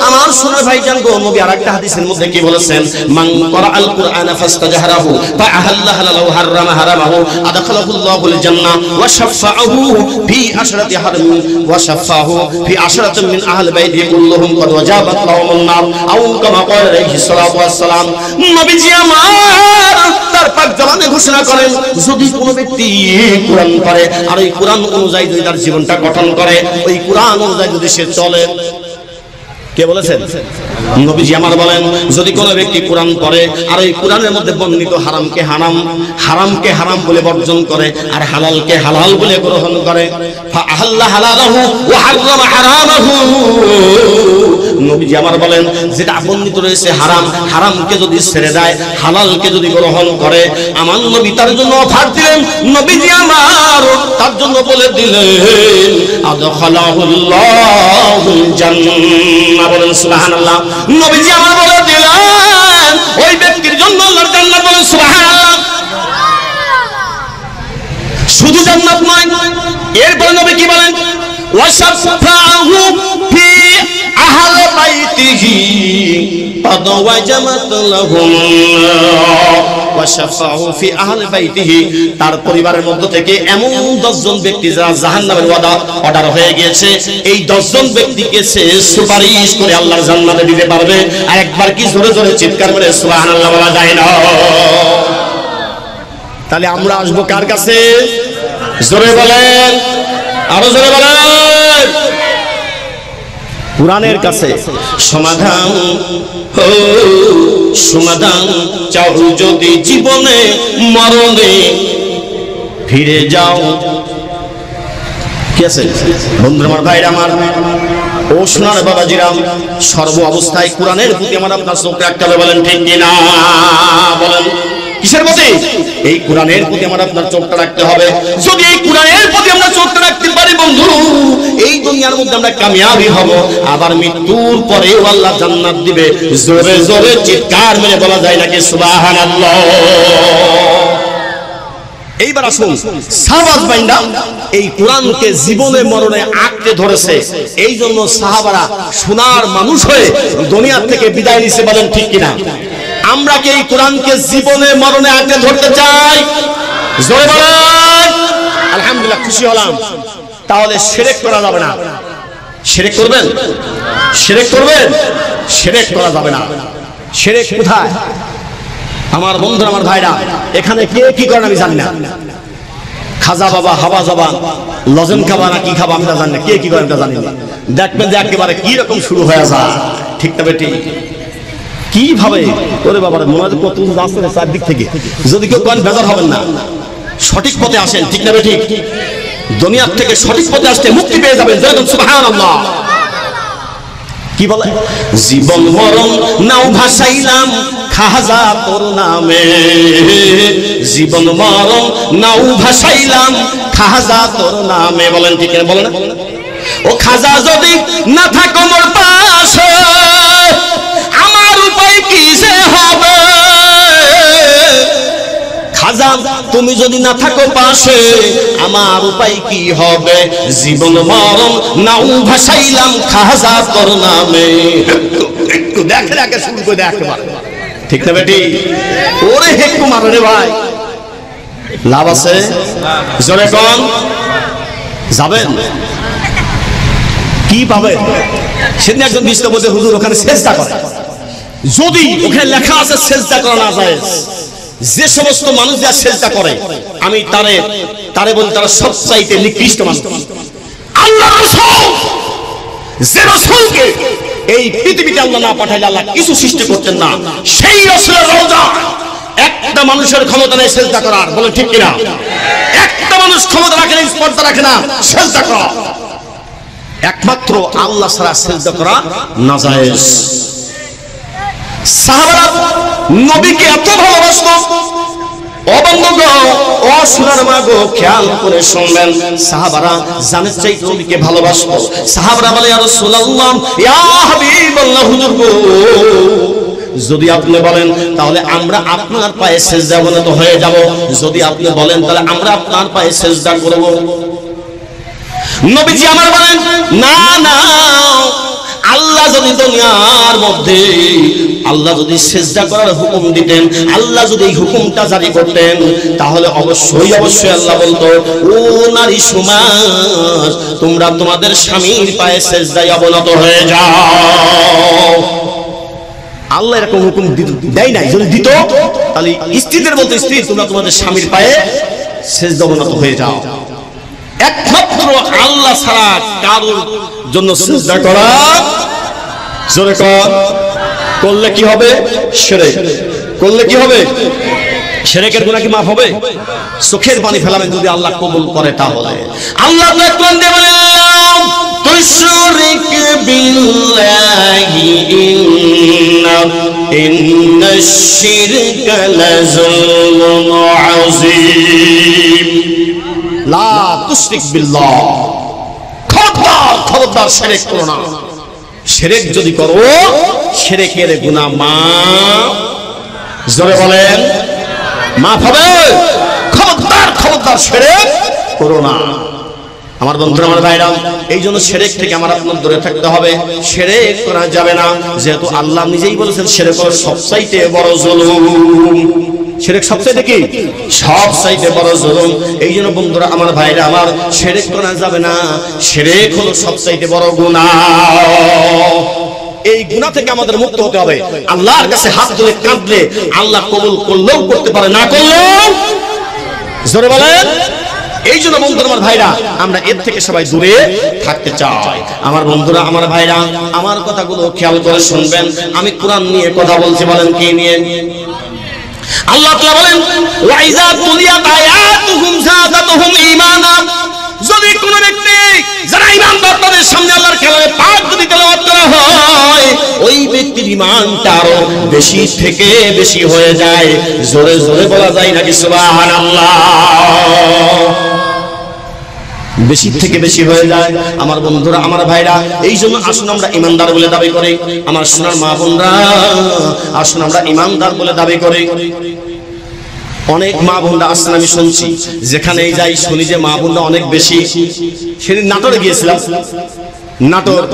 আমার সোনার ভাইজান গো, নবী আরেকটা হাদিসের মধ্যে কি বলেছেন? মান ক্বারাআল কুরআনা ফাস্তাজহারাহু ফাআহাল্লা হালালু হারামা হারামাহু আদখালাহুল্লাহুল জান্নাহ ওয়া শাফাআহু ফি আশরাতি হারমিন ওয়া শাফাআহু ফি আশরাতিন মিন আহলি বাইতি কুল্লুহুম ক্বাদ ওয়াজাবাত লাহুমুন নার আও কামা ক্বালা আলাইহি সাল্লাতু ওয়াস সালাম। নবীজি আমার তার পাক জবানে ঘোষণা করেন, যদি কোনো ব্যক্তি কোরআন পড়ে আর এই কোরআন অনুযায়ী যদি তার জীবনটা গঠন করে, ওই কোরআন অনুযায়ী যদি সে চলে, কে বলেছেন? নবীজি আমার বলেন, যদি কোনো ব্যক্তি কোরআন পড়ে আর এই কোরআনের মধ্যে বর্ণিত হারামকে হারাম, হারামকে হারাম বলে বর্জন করে আর হালালকে হালাল বলে গ্রহণ করে, ফাআহাল্লা হালালাহু ওয়া হারামা হারামাহু। নবীজি আমার বলেন, যেটা বর্ণিত রয়েছে হারাম, হারামকে যদি ছেড়ে দেয়, হালালকে যদি গ্রহণ করে, আমার নবী তার জন্য অফার দিলেন। নবীজি আমার তার জন্য বলে দিলেন, আদখালাহুল্লাহুল জান্নাহ। বলেন সুবহানাল্লাহ। নবীজি আমার বলে দিলেন, ওই ব্যক্তির জন্য আল্লাহর জান্নাত। বলেন সুবহানাল্লাহ। শুধু জান্নাত নয়, এরপর নবী কি বলেন? ওয়াশাফাহু ফি আহলি বাইতিহি قد وجبت لهم وشفعه في اهل بيته। তার পরিবারের মধ্য থেকে এমন 10 জন ব্যক্তি যারা জাহান্নামের অর্ডার হয়ে গিয়েছে, এই 10 জন ব্যক্তিকে সে সুপারিশ করে আল্লাহর জান্নাতে দিতে পারবে। আর একবার কি জোরে জোরে চিৎকার করে সুবহানাল্লাহ বলা যায় না? তাহলে আমরা আসবো কার কাছে? জোরে বলেন, আরো জোরে বলেন। কোরআনের কাছে সমাধান। সমাধান চাও যদি জীবনে মরণে ফিরে যাও। কি আছে বন্ধুরা, আমার ভাইরা, আমার ও সোনার বাবাজিরাম, সর্ব অবস্থায় কোরআনের প্রতি আমার আপনার চোখ রাখতে হবে। বলেন ঠিক কিনা? বলেন কিসের প্রতি? এই কোরআনের প্রতি আমার আপনার চোখটা রাখতে হবে। যদি এই কোরআনের প্রতি আমরা চোখটা রাখতে পারি বন্ধু, এই দুনিয়ার মধ্যে আমরা কামিয়াবি হব। আবার মৃত্যুর পরেও আল্লাহ জান্নাত দিবে। জোরে জোরে চিৎকার মেরে বলা যায় নাকি সুবহানাল্লাহ? এইবার আসুন, সাহাবাজ বাইন্দা এই কোরআনকে জীবনে মরণে আঁকড়ে ধরেছে। এই জন্য সাহাবারা সোনার মানুষ হয়ে দুনিয়া থেকে বিদায় নিছে। বলেন ঠিক কিনা? আমরা কি এই কোরআনকে জীবনে মরণে আঁকড়ে ধরতে চাই? জোরে বলেন। আলহামদুলিল্লাহ, খুশি হলাম। তাহলে শিরক করা যাবে না। শিরক করবেন? শিরক করবেন? শিরক করা যাবে না। শিরক কোথায়? আমার বন্ধুরা, আমার ভাইরা, এখানে কে কি করেন আমি জানি না। খাজা বাবা, হাওয়া যাবা, লজেন খাবা না কি খাবা আমি জানি না, কে কি করেন জানি না। দেখবেন যে একেবারে কি রকম শুরু হয়ে যায়, ঠিক না বেটি? কিভাবে ওরে বাবার মনে হয় কত আসছে চারদিক থেকে। যদি কেউ করেন বেজার হবেন না, সঠিক পথে আসেন, ঠিক না বেটি? দুনিয়ার থেকে সঠিক পথে আসতে মুক্তি পেয়ে যাবেন। সুবহানাল্লাহ। কি বলে? জীবন মরণ নাও ভাসাইলাম খাজা তোর নামে, জীবন মরণ নাও ভাসাইলাম খাজা তোর নামে। বলেন ঠিক না? বলেন। ও খাজা যদি না থাকো মোর পাশে, আমার উপায় কি যে হবে? খাজা তুমি যদি না থাকো পাশে, আমার উপায় কি হবে? জীবন মরণ নাও ভাসাইলাম খাজা তোর নামে। একটু দেখে দেখে শুরু করে দেখতে পারে, ঠিক না বেটি? ওরে হেকু মারো রে ভাই, লাভ আছে? জোরে কোন যাবেন? কি পাবে? সেদিন একজন বিষ্ণু বলতে, হুজুর ওখানে সেজদা করে। যদি ওখানে লেখা আছে সেজদা করা না যায়, যে সমস্ত মানুষ যা সেজদা করে আমি তারে বলি তারা সবচাইতে নিকৃষ্ট মানুষ। আল্লাহর রাসূল, যে রাসূলকে এই পৃথিবীতে আল্লাহ না পাঠাইলে আল্লাহ কিছু সৃষ্টি করতেন না, সেই রাসূলের রওজা একটা মানুষের ক্ষমতা নেই সেজদা করার। বলে ঠিক কিনা? একটা মানুষ ক্ষমতা রাখে না, স্পর্ধা রাখে না সেজদা করা। একমাত্র আল্লাহ ছাড়া সেজদা করা নাজায়েজ। সাহাবারা নবীকে এত ভালোবাসতো, ও বন্ধুগণ, ও সোনার মা গো, খেয়াল করে শুনবেন। সাহাবারা জানের চাইতে নবীকে ভালোবাসতো। সাহাবারা বলে, ইয়া রাসূলুল্লাহ, ইয়া হাবিবাল্লাহ, হুজুর গো, যদি আপনি বলেন তাহলে আমরা আপনার পায়ে সিজদা অবনত হয়ে যাব, যদি আপনি বলেন তাহলে আমরা আপনার পায়ে সিজদা করব। নবীজি আমার বলেন, না না, আল্লাহ যদি দুনিয়ার মধ্যে আল্লাহ যদি সিজদা করার হুকুম দিতেন, আল্লাহ যদি এই হুকুমটা জারি করতেন, তাহলে অবশ্যই অবশ্যই আল্লাহ বলতো, ও নারী সমাজ, তোমরা তোমাদের স্বামীর পায়ে সিজদায় অবনত হয়ে যাও। আল্লাহ এরকম হুকুম দেয় নাই। যদি দিত তাহলে স্ত্রীদের বলতো, স্ত্রী তোমরা তোমাদের স্বামীর পায়ে সিজদা অবনত হয়ে যাও। একমাত্র আল্লাহ ছাড়া কারোর জন্য সিজদা করা, জোরে করলে কি হবে? শিরক। করলে কি হবে? শিরকের গুনাহ কি মাফ হবে? চোখের পানি ফেলাবেন যদি আল্লাহ কবুল করে। তাহলে আল্লাহ কোরআন দিয়ে বলেন, তুশরিক বিল্লাহি ইন্নাশ শিরকা লাযুলমুন আযীম। লা তুশরিক বিল্লাহ, খবরদার শিরক করো না। শিরক যদি করো, শিরকের গুনাহ মাফ, জোরে বলেন, মাফ হবে। খবরদার শিরক করো না। আমার বন্ধুরা, আমার ভাইরা, এই জন্য শিরক থেকে আমার আপনার দূরে থাকতে হবে। শিরক করা যাবে না, যেহেতু আল্লাহ নিজেই বলেছেন শিরক হলো সবচাইতে বড় জুলুম। শিরক সবচাইতে কি? সবচাইতে বড় জুলুম। এই জন্য বন্ধুরা, আমার ভাইরা আমার, শিরক করা যাবে না। শিরক হলো সবচাইতে বড় গুনাহ। এই গুনাহ থেকে আমাদের মুক্ত হতে হবে। আল্লাহর কাছে হাত তুলে কাঁদলে আল্লাহ কবুল করলেও করতে পারে, না করলেও। জোরে বলেন। এই জন্য বন্ধুরা, আমার ভাইরা, আমরা এর থেকে সবাই দূরে থাকতে চাই। আমার বন্ধুরা, আমার ভাইরা, আমার কথাগুলো খেয়াল করে শুনবেন। আমি কোরআন নিয়ে কথা বলছি। বলেন কি নিয়ে? আল্লাহ তাআলা বলেন, ওয়াইজা তুলিয়াত আয়াতুহুম যাদাতুহুম ঈমানা। যদি কোন ব্যক্তি যারা ঈমানদার তাদের সামনে আল্লাহর কালামে পাক যদি তেলাওয়াত করা হয়, ওই ব্যক্তির ঈমানটা আরো বেশি থেকে বেশি হয়ে যায়। জোরে জোরে বলা যায় নাকি সুবহানাল্লাহ? বেশি থেকে বেশি হয়ে যায়। আমার বন্ধুরা, আমার ভাইরা, এই জন্য আসুন আমরা ঈমানদার বলে দাবি করি। আমার সোনার মা বোনরা, আসুন আমরা ঈমানদার বলে দাবি করি। অনেক মা বোনরা আসছেন, আমি শুনছি, যেখানেই যাই শুনি যে মা বোনরা অনেক বেশি। সেদিন নাটোরে গিয়েছিলাম, নাটোর,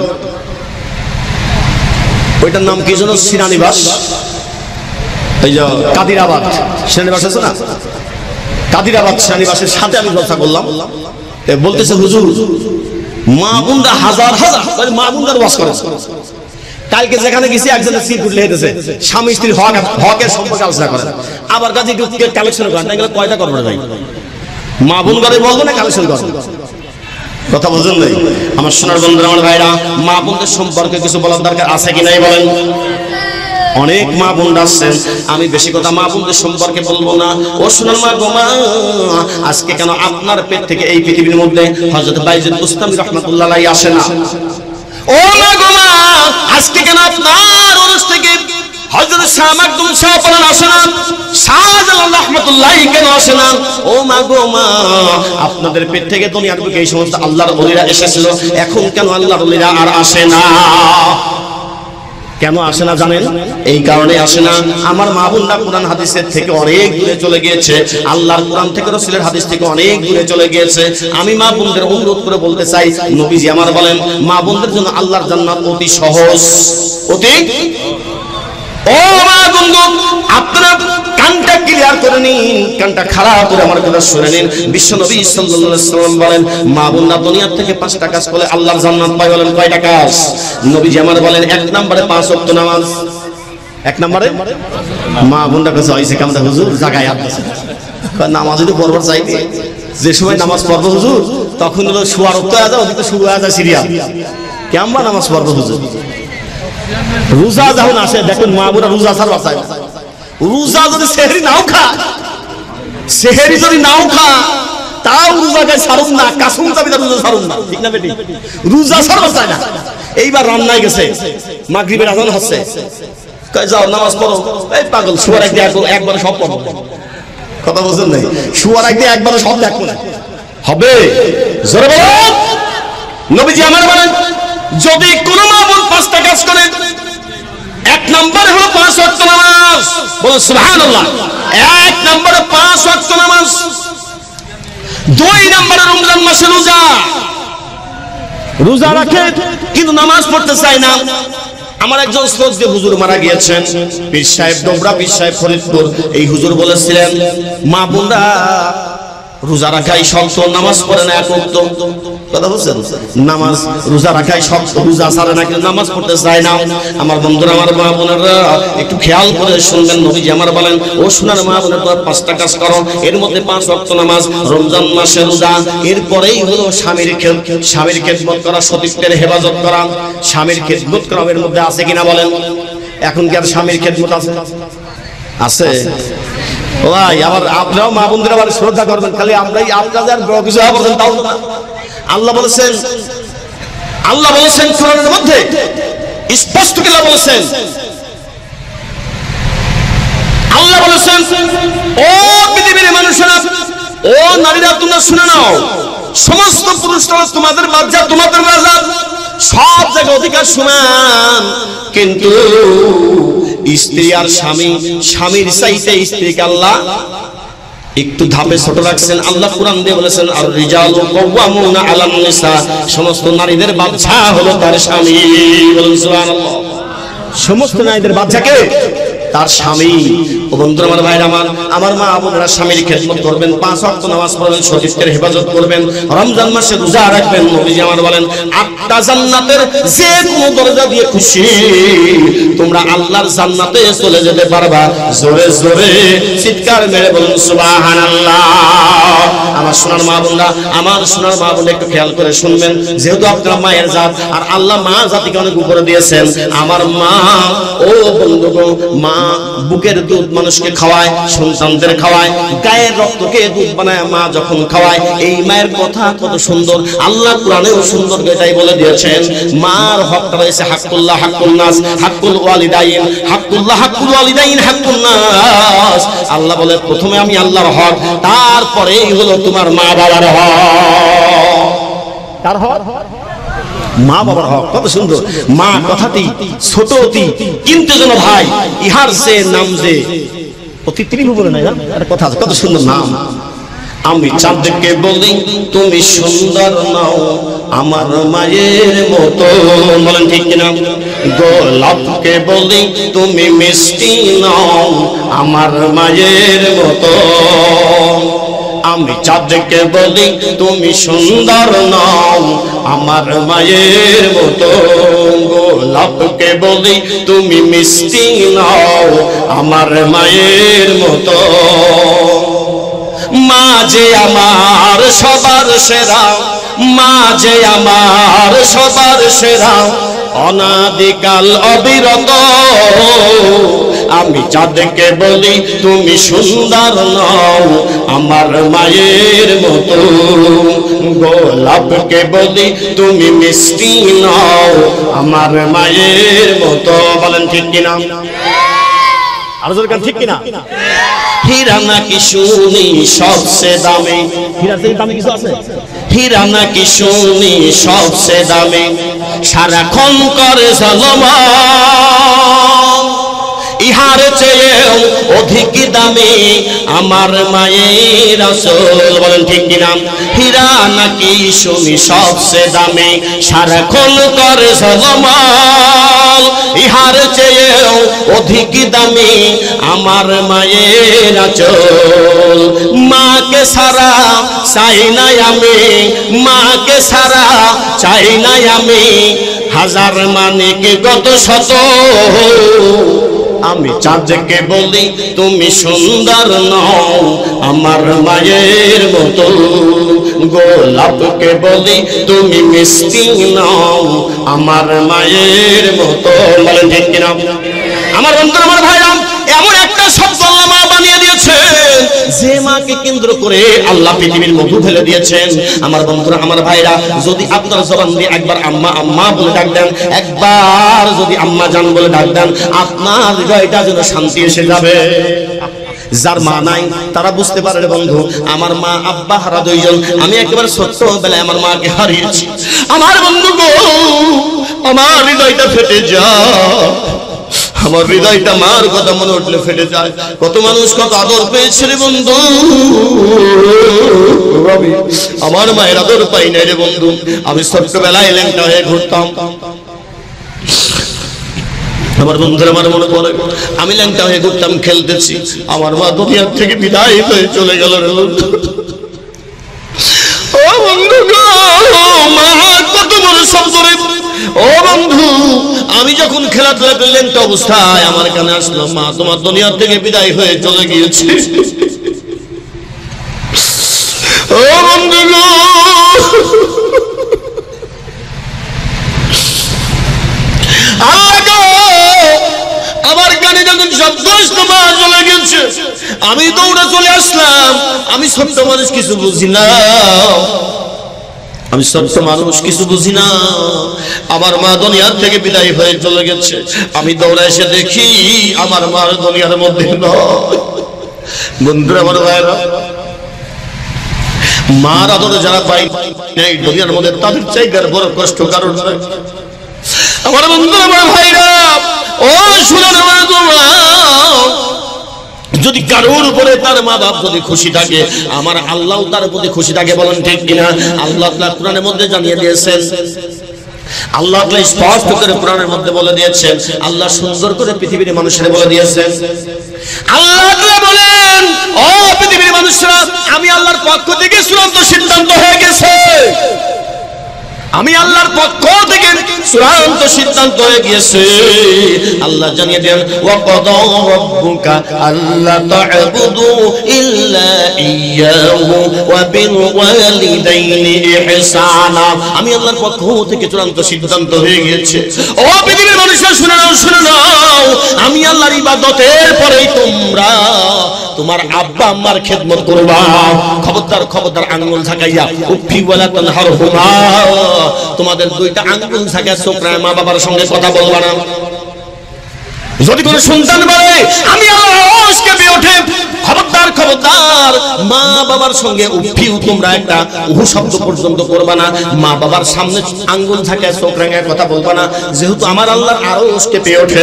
ওইটার নাম কি যেন, সেনানিবাস, এই যে কাদিরাবাদ সেনানিবাস আছে না, কাদিরাবাদ শ্রেণীবাসের সাথে আমি জলসা করলাম, বলতেছে হুজুর মা বোনরা হাজার হাজার মা বোনদের ওয়াজ করে। কালকে যেখানে গেছি একজনের সিট উঠলে হেঁটেছে স্বামী স্ত্রীর হকের সম্পর্কে আলোচনা করে, আবার কাছে কালেকশন করেন, এগুলো কয়টা করবে ভাই? মা বোন করে বলবো না কালেকশন করবো? কথা বুঝুন নাই আমার সোনার বন্ধুরা, আমার ভাইরা, মা বোনদের সম্পর্কে কিছু বলার দরকার আছে কি নাই বলেন? অনেক মা বোনরা আছেন, আমি বেশি কথা মা বোনদের সম্পর্কে বলবো না। ও সোনার মা গো মা, আজকে কেন আপনার পেট থেকে এই পৃথিবীর মধ্যে হযরত বাইজিদ বুস্তামি রাহমাতুল্লাহ আলাইহি আসে না? ও মা গো মা, আজকে কেন আপনার ওরস থেকে হযরত শাহ মাকদুম শাহ পরান আসে না? শাহজালাল রাহমাতুল্লাহ কেন আসে না? ও মা গো মা, আপনাদের পেট থেকে দুনিয়ার বুকে এই সমস্ত আল্লাহর ওলিরা এসেছিল, এখন কেন আল্লাহর ওলিরা আর আসে না? কেন আসে না জানেন? এই কারণে আসে না, আমার মা বোনরা কোরআন হাদিসের থেকে অনেক দূরে চলে গিয়েছে, আল্লাহর কোরআন থেকে রাসূলের হাদিস থেকে অনেক দূরে চলে গিয়েছে। আমি মা বোনদের অনুরোধ করে বলতে চাই, নবীজি আমার বলেন মা বোনদের জন্য আল্লাহর জান্নাত অতি সহজ, অতি। ও মা বন্ধু, আপনারা কানটা ক্লিয়ার করে নিন, কানটা খারাপ করে আমার কথা শুনে নিন। বিশ্ব নবী সাল্লাল্লাহু আলাইহি ওয়াসাল্লাম বলেন মা বোনরা দুনিয়া থেকে 5টা কাজ করলে আল্লাহর জান্নাত পায়। বলেন কয়টা কাজ? নবীজি আমার বলেন 1 নম্বরে 5 ওয়াক্ত নামাজ। 1 নম্বরে মা বোনরা কাছে হইছে কামটা হুজুর জায়গায় আছে নামাজ যদি পড়বার চাইতে, যে সময় নামাজ পড়বো হুজুর তখন হলো শোয়ার ওয়াক্ত হয়ে যায়, ওদিকে শুরু হয়ে যায় সিরিয়াল, কেমন নামাজ পড়বো হুজুর? রোজা যখন আসে দেখুন মা বোনরা রোজা ছাড়বা চায়, রোজা যদি সেহরি নাও খা, সেহরি যদি নাও খা তাও রোজাকে ছাড়ুন না, কাসুম চাবিটা রোজা ছাড়ুন না, ঠিক না বেটি? রোজা ছাড়বা চায় না। এইবার রান্নায় গেছে, মাগরিবের আজান হচ্ছে, কয় যাও নামাজ পড়ো। এই পাগল, শুয়ার একবারে সব পড়ো। কথা বুঝছেন নাই? শুয়ার একবারে সব দেখো না হবে। জোরে বলো। নবীজি আমার বলেন যদি কোন মা বোন 5টা কাজ করে, 1 নম্বরে হলো 5 ওয়াক্ত নামাজ। বলো সুবহানাল্লাহ। 1 নম্বরে 5 ওয়াক্ত নামাজ। 2 নম্বরে রমজান মাসে রোজা, রোজা রাখে কিন্তু নামাজ পড়তে চায় না। আমার একজন শ্রদ্ধেয় হুজুর মারা গিয়েছেন, পীর সাহেব ডোবরা, পীর সাহেব ফরিদপুর। এই হুজুর বলেছিলেন মা বোনরা রোজা রাখাই শক্ত, নামাজ পড়ে না এক ওয়াক্ত। কথা বলছেন? নামাজ রোজা রাখাই শক্ত, রোজা ছাড়ে না কিন্তু নামাজ পড়তে চায় না। আমার বন্ধুরা, আমার মা বোনেরা একটু খেয়াল করে শুনবেন, নবীজি আমার বলেন ও সোনার মা বোনের তোমরা 5টা কাজ করো, এর মধ্যে 5 ওয়াক্ত নামাজ, রমজান মাসে রোজা, এরপরেই হলো স্বামীর খেদমত করা, সতীত্বের হেফাজত করা, স্বামীর খেদমত করা। এর মধ্যে আছে কিনা বলেন? এখন কি আর স্বামীর খেদমত আছে? আছে ভাই। আবার আপনারাও মা বোনদের আবার শ্রদ্ধা করবেন, খালি আমরাই আপনাদের আর বড় কিছু বলছেন তাও না। আল্লাহ বলেছেন কোরআনের মধ্যে স্পষ্ট করে বলেছেন, আল্লাহ বলেছেন ও পৃথিবীর মানুষেরা, ও নারীরা তোমরা শুনে নাও, সমস্ত পুরুষরা তোমাদের বাচ্চা, তোমাদের রাজা, সব জায়গায় অধিকার সমান, কিন্তু স্ত্রী আর স্বামী, স্বামীর চাইতে স্ত্রীকে আল্লাহ একটু ধাপে ছোট রাখছেন। আল্লাহ কোরআন দিয়ে বলেছেন আর রিজালু কাওয়ামুনা আলান নিসা, সমস্ত নারীদের বাদশা হলো তার স্বামী। বলুন সুবহানাল্লাহ। সমস্ত নারীদের বাদশা কে? তার স্বামী। ও বন্ধুরা, আমার ভাইরা, আমার মা বোনেরা স্বামীর খেদমত করবেন, 5 ওয়াক্ত নামাজ পড়বেন, সতীত্বের হেফাজত করবেন, রমজান মাসে রোজা রাখবেন। নবীজি আমার বলেন 8টা জান্নাতের যে কোনো দরজা দিয়ে খুশি তোমরা আল্লাহর জান্নাতে চলে যেতে পারবা। জোরে জোরে চিৎকার মেরে বলুন সুবহানাল্লাহ। আমার সোনার মা বোনরা, আমার সোনার মা বোন একটু খেয়াল করে শুনবেন, যেহেতু আপনারা মায়ের জাত আর আল্লাহ মা জাতিকে অনেক উপরে দিয়েছেন। আমার মা, ও বন্ধুগণ, মা বুকের দুধ মানুষকে খাওয়ায়, সন্তানদের খাওয়ায়, গায়ের রক্তকে দুধ বানায় মা যখন খাওয়ায়। এই মায়ের কথা কত সুন্দর, আল্লাহ কোরআনেও সুন্দর এটাই বলে দিয়েছেন। মার হকটা রয়েছে হাক্কুল্লাহ, হাক্কুন নাস, হাক্কুল ওয়ালিদাইন, হাক্কুল্লাহ, হাক্কুল ওয়ালিদাইন, হাক্কুন নাস। আল্লাহ বলে প্রথমে আমি আল্লাহর হক, তারপরেই হলো তোমার মা বাবার হক। কার হক? মা বাবার হক। কত সুন্দর। মা কথাটি ছোট অতি, কিন্তু যেন ভাই ইহার সে নাম যে অতি ত্রিভুবনে নাই না, একটা কথা আছে, কত সুন্দর নাম। আমি চাঁদকে বলি তুমি সুন্দর নাও আমার মায়ের মতো, বলেন ঠিক কিনা? গোলাপকে বলি তুমি মিষ্টি নাও আমার মায়ের মতো। আমি চাঁদকে বলি তুমি সুন্দর নও আমার মায়ের মতো, গোলাপকে বলি তুমি মিষ্টি নও আমার মায়ের মতো। মা যে আমার সবার সেরা, মা যে আমার সবার সেরা, অনাদিকাল অবিরত। আমি চাঁদকে বলি তুমি সুন্দর নও আমার মায়ের মতো, গোলাপকে বলি তুমি মিষ্টি নও আমার মায়ের মতো। বলেন ঠিক কিনা? আর জোরে ঠিক কিনা? হীরা নাকি শুনি সবচেয়ে দামি, হীরার থেকে দামি কিছু আছে? হীরা নাকি শুনি সবচেয়ে দামি, সারাক্ষণ করে ঝলমল, ইহার চেয়েও অধিক দামি আমার মায়ের আঁচল। বলেন ঠিক কিনা? হীরা নাকি শুনি সবচেয়ে দামি, সারাক্ষণ করে ঝলমল, ইহার চেয়েও অধিক দামি আমার মায়ের আঁচল। মাকে সারা চাই নাই আমি, মাকে সারা চাই নাই আমি, হাজার মানিক গত শত। আমি চাঁদকে বলি তুমি সুন্দর নও আমার মায়ের মতো, গোলাপকে বলি তুমি মিষ্টি নও আমার মায়ের মতো। বলেন ঠিক কিনা? আমার বন্ধুরা, আমার ভাইরা, এমন একটা শব্দ আল্লাহ মা বানিয়ে দিয়েছেন যে মাকে কেন্দ্র করে আল্লাহ পৃথিবীর মধু ফেলে দিয়েছেন। আমার বন্ধুরা, আমার ভাইরা, যদি আপনার জবান দিয়ে একবার আম্মা আম্মা বলে ডাক দেন, একবার যদি আম্মা জান বলে ডাক দেন, আপনার হৃদয়টা যেন শান্তি এসে যাবে। যার মা নাই তারা বুঝতে পারে রে বন্ধু, আমার মা আব্বা হারা দুইজন, আমি একেবারে ছোট্টবেলায় আমার মাকে হারিয়েছি। আমার বন্ধু গো, আমার হৃদয়টা ফেটে যায়, আমার হৃদয়টা মার কথা মনে উঠলে ফেটে যায়। কত মানুষ কত আদর পেয়েছে রে বন্ধু, আমার মায়ের আদর পাই নাই রে বন্ধু। আমি ছোট্টবেলায় ল্যাংটা হয়ে ঘুরতাম। আমার বন্ধুরা, আমার মনে পড়ে আমি ল্যাংটা হয়ে ঘুরতাম, খেলতেছি, আমার মা দুনিয়ার থেকে বিদায় হয়ে চলে গেল রে বন্ধু। ও বন্ধু গো, মা কত বড় শব্দ রে। ও বন্ধু, আমি যখন খেলাধুলা করলেন তো অবস্থায় আমার কানে আসলো, মা তোমার দুনিয়া থেকে বিদায় হয়ে চলে গিয়েছে। ও বন্ধু গো, আমার কানে যখন শব্দ আসলো মা চলে গেছে, আমি দৌড়ে চলে আসলাম। আমি ছোট্ট মানুষ, কিছু বুঝি না, আমি ছোট্ট মানুষ, কিছু বুঝি না। আমার মা দুনিয়ার থেকে বিদায় হয়ে চলে গেছে। আমি দৌড়ে এসে দেখি আমার মার দুনিয়ার মধ্যে নয়। বন্ধুরা, আমার ভাইরা, মার আদর যারা পাই নাই দুনিয়ার মধ্যে, তাদের চাইবার বড় কষ্ট কারণ নাই। আমার বন্ধুরা, আমার ভাইরা, ও শুনে নেওয়া তোমরা, যদি কারোর উপরে তার মা বাপ যদি খুশি থাকে, আমার আল্লাহ তার প্রতি খুশি থাকে। বলেন ঠিক কিনা? আল্লাহ তাআলা কোরআনের মধ্যে জানিয়ে দিয়েছেন, আল্লাহ তাআলা স্পষ্ট করে কোরআনের মধ্যে বলে দিয়েছেন, আল্লাহ সুন্দর করে পৃথিবীর মানুষের বলে দিয়েছেন। আল্লাহ তাআলা বলেন, ও পৃথিবীর মানুষরা, আমি আল্লাহর পক্ষ থেকে চূড়ান্ত সিদ্ধান্ত হয়ে গেছে, আমি আল্লাহর পক্ষ থেকে চূড়ান্ত সিদ্ধান্ত হয়ে গিয়েছে। আল্লাহ জানিয়ে দেন, ওয়া কাদা রাব্বুকা আল্লা তা'বুদু ইল্লা ইয়্যাহু ওয়া বিল ওয়ালিদাইনি ইহসানা। আমি আল্লাহর পক্ষ থেকে চূড়ান্ত সিদ্ধান্ত হয়ে গিয়েছে। ও পৃথিবীর মানুষরা, শুনে নাও, শুনে নাও, আমি আল্লাহর ইবাদতের পরেই তোমরা তোমার আব্বা আম্মার খেদমত করবা। খবরদার, খবরদার, আঙ্গুল ঝাঁকাইয়া উফি ওয়ালা তানহারহুমা, তোমাদের দুইটা আঙ্গুল ঝাঁকায় ছোকরায় মা বাবার সঙ্গে কথা বলবা না। যদি কোনো সন্তান বলে আমি আল্লাহর কেঁপে ওঠে, খবরদার, খবরদার, মা বাবার সঙ্গে উফিউ তোমরা একটা উহু শব্দ পর্যন্ত করবা না। মা বাবার সামনে আঙ্গুল ঝাঁকায় ছোকরায় কথা বলবা না, যেহেতু আমার আল্লাহর আরশ কেঁপে ওঠে।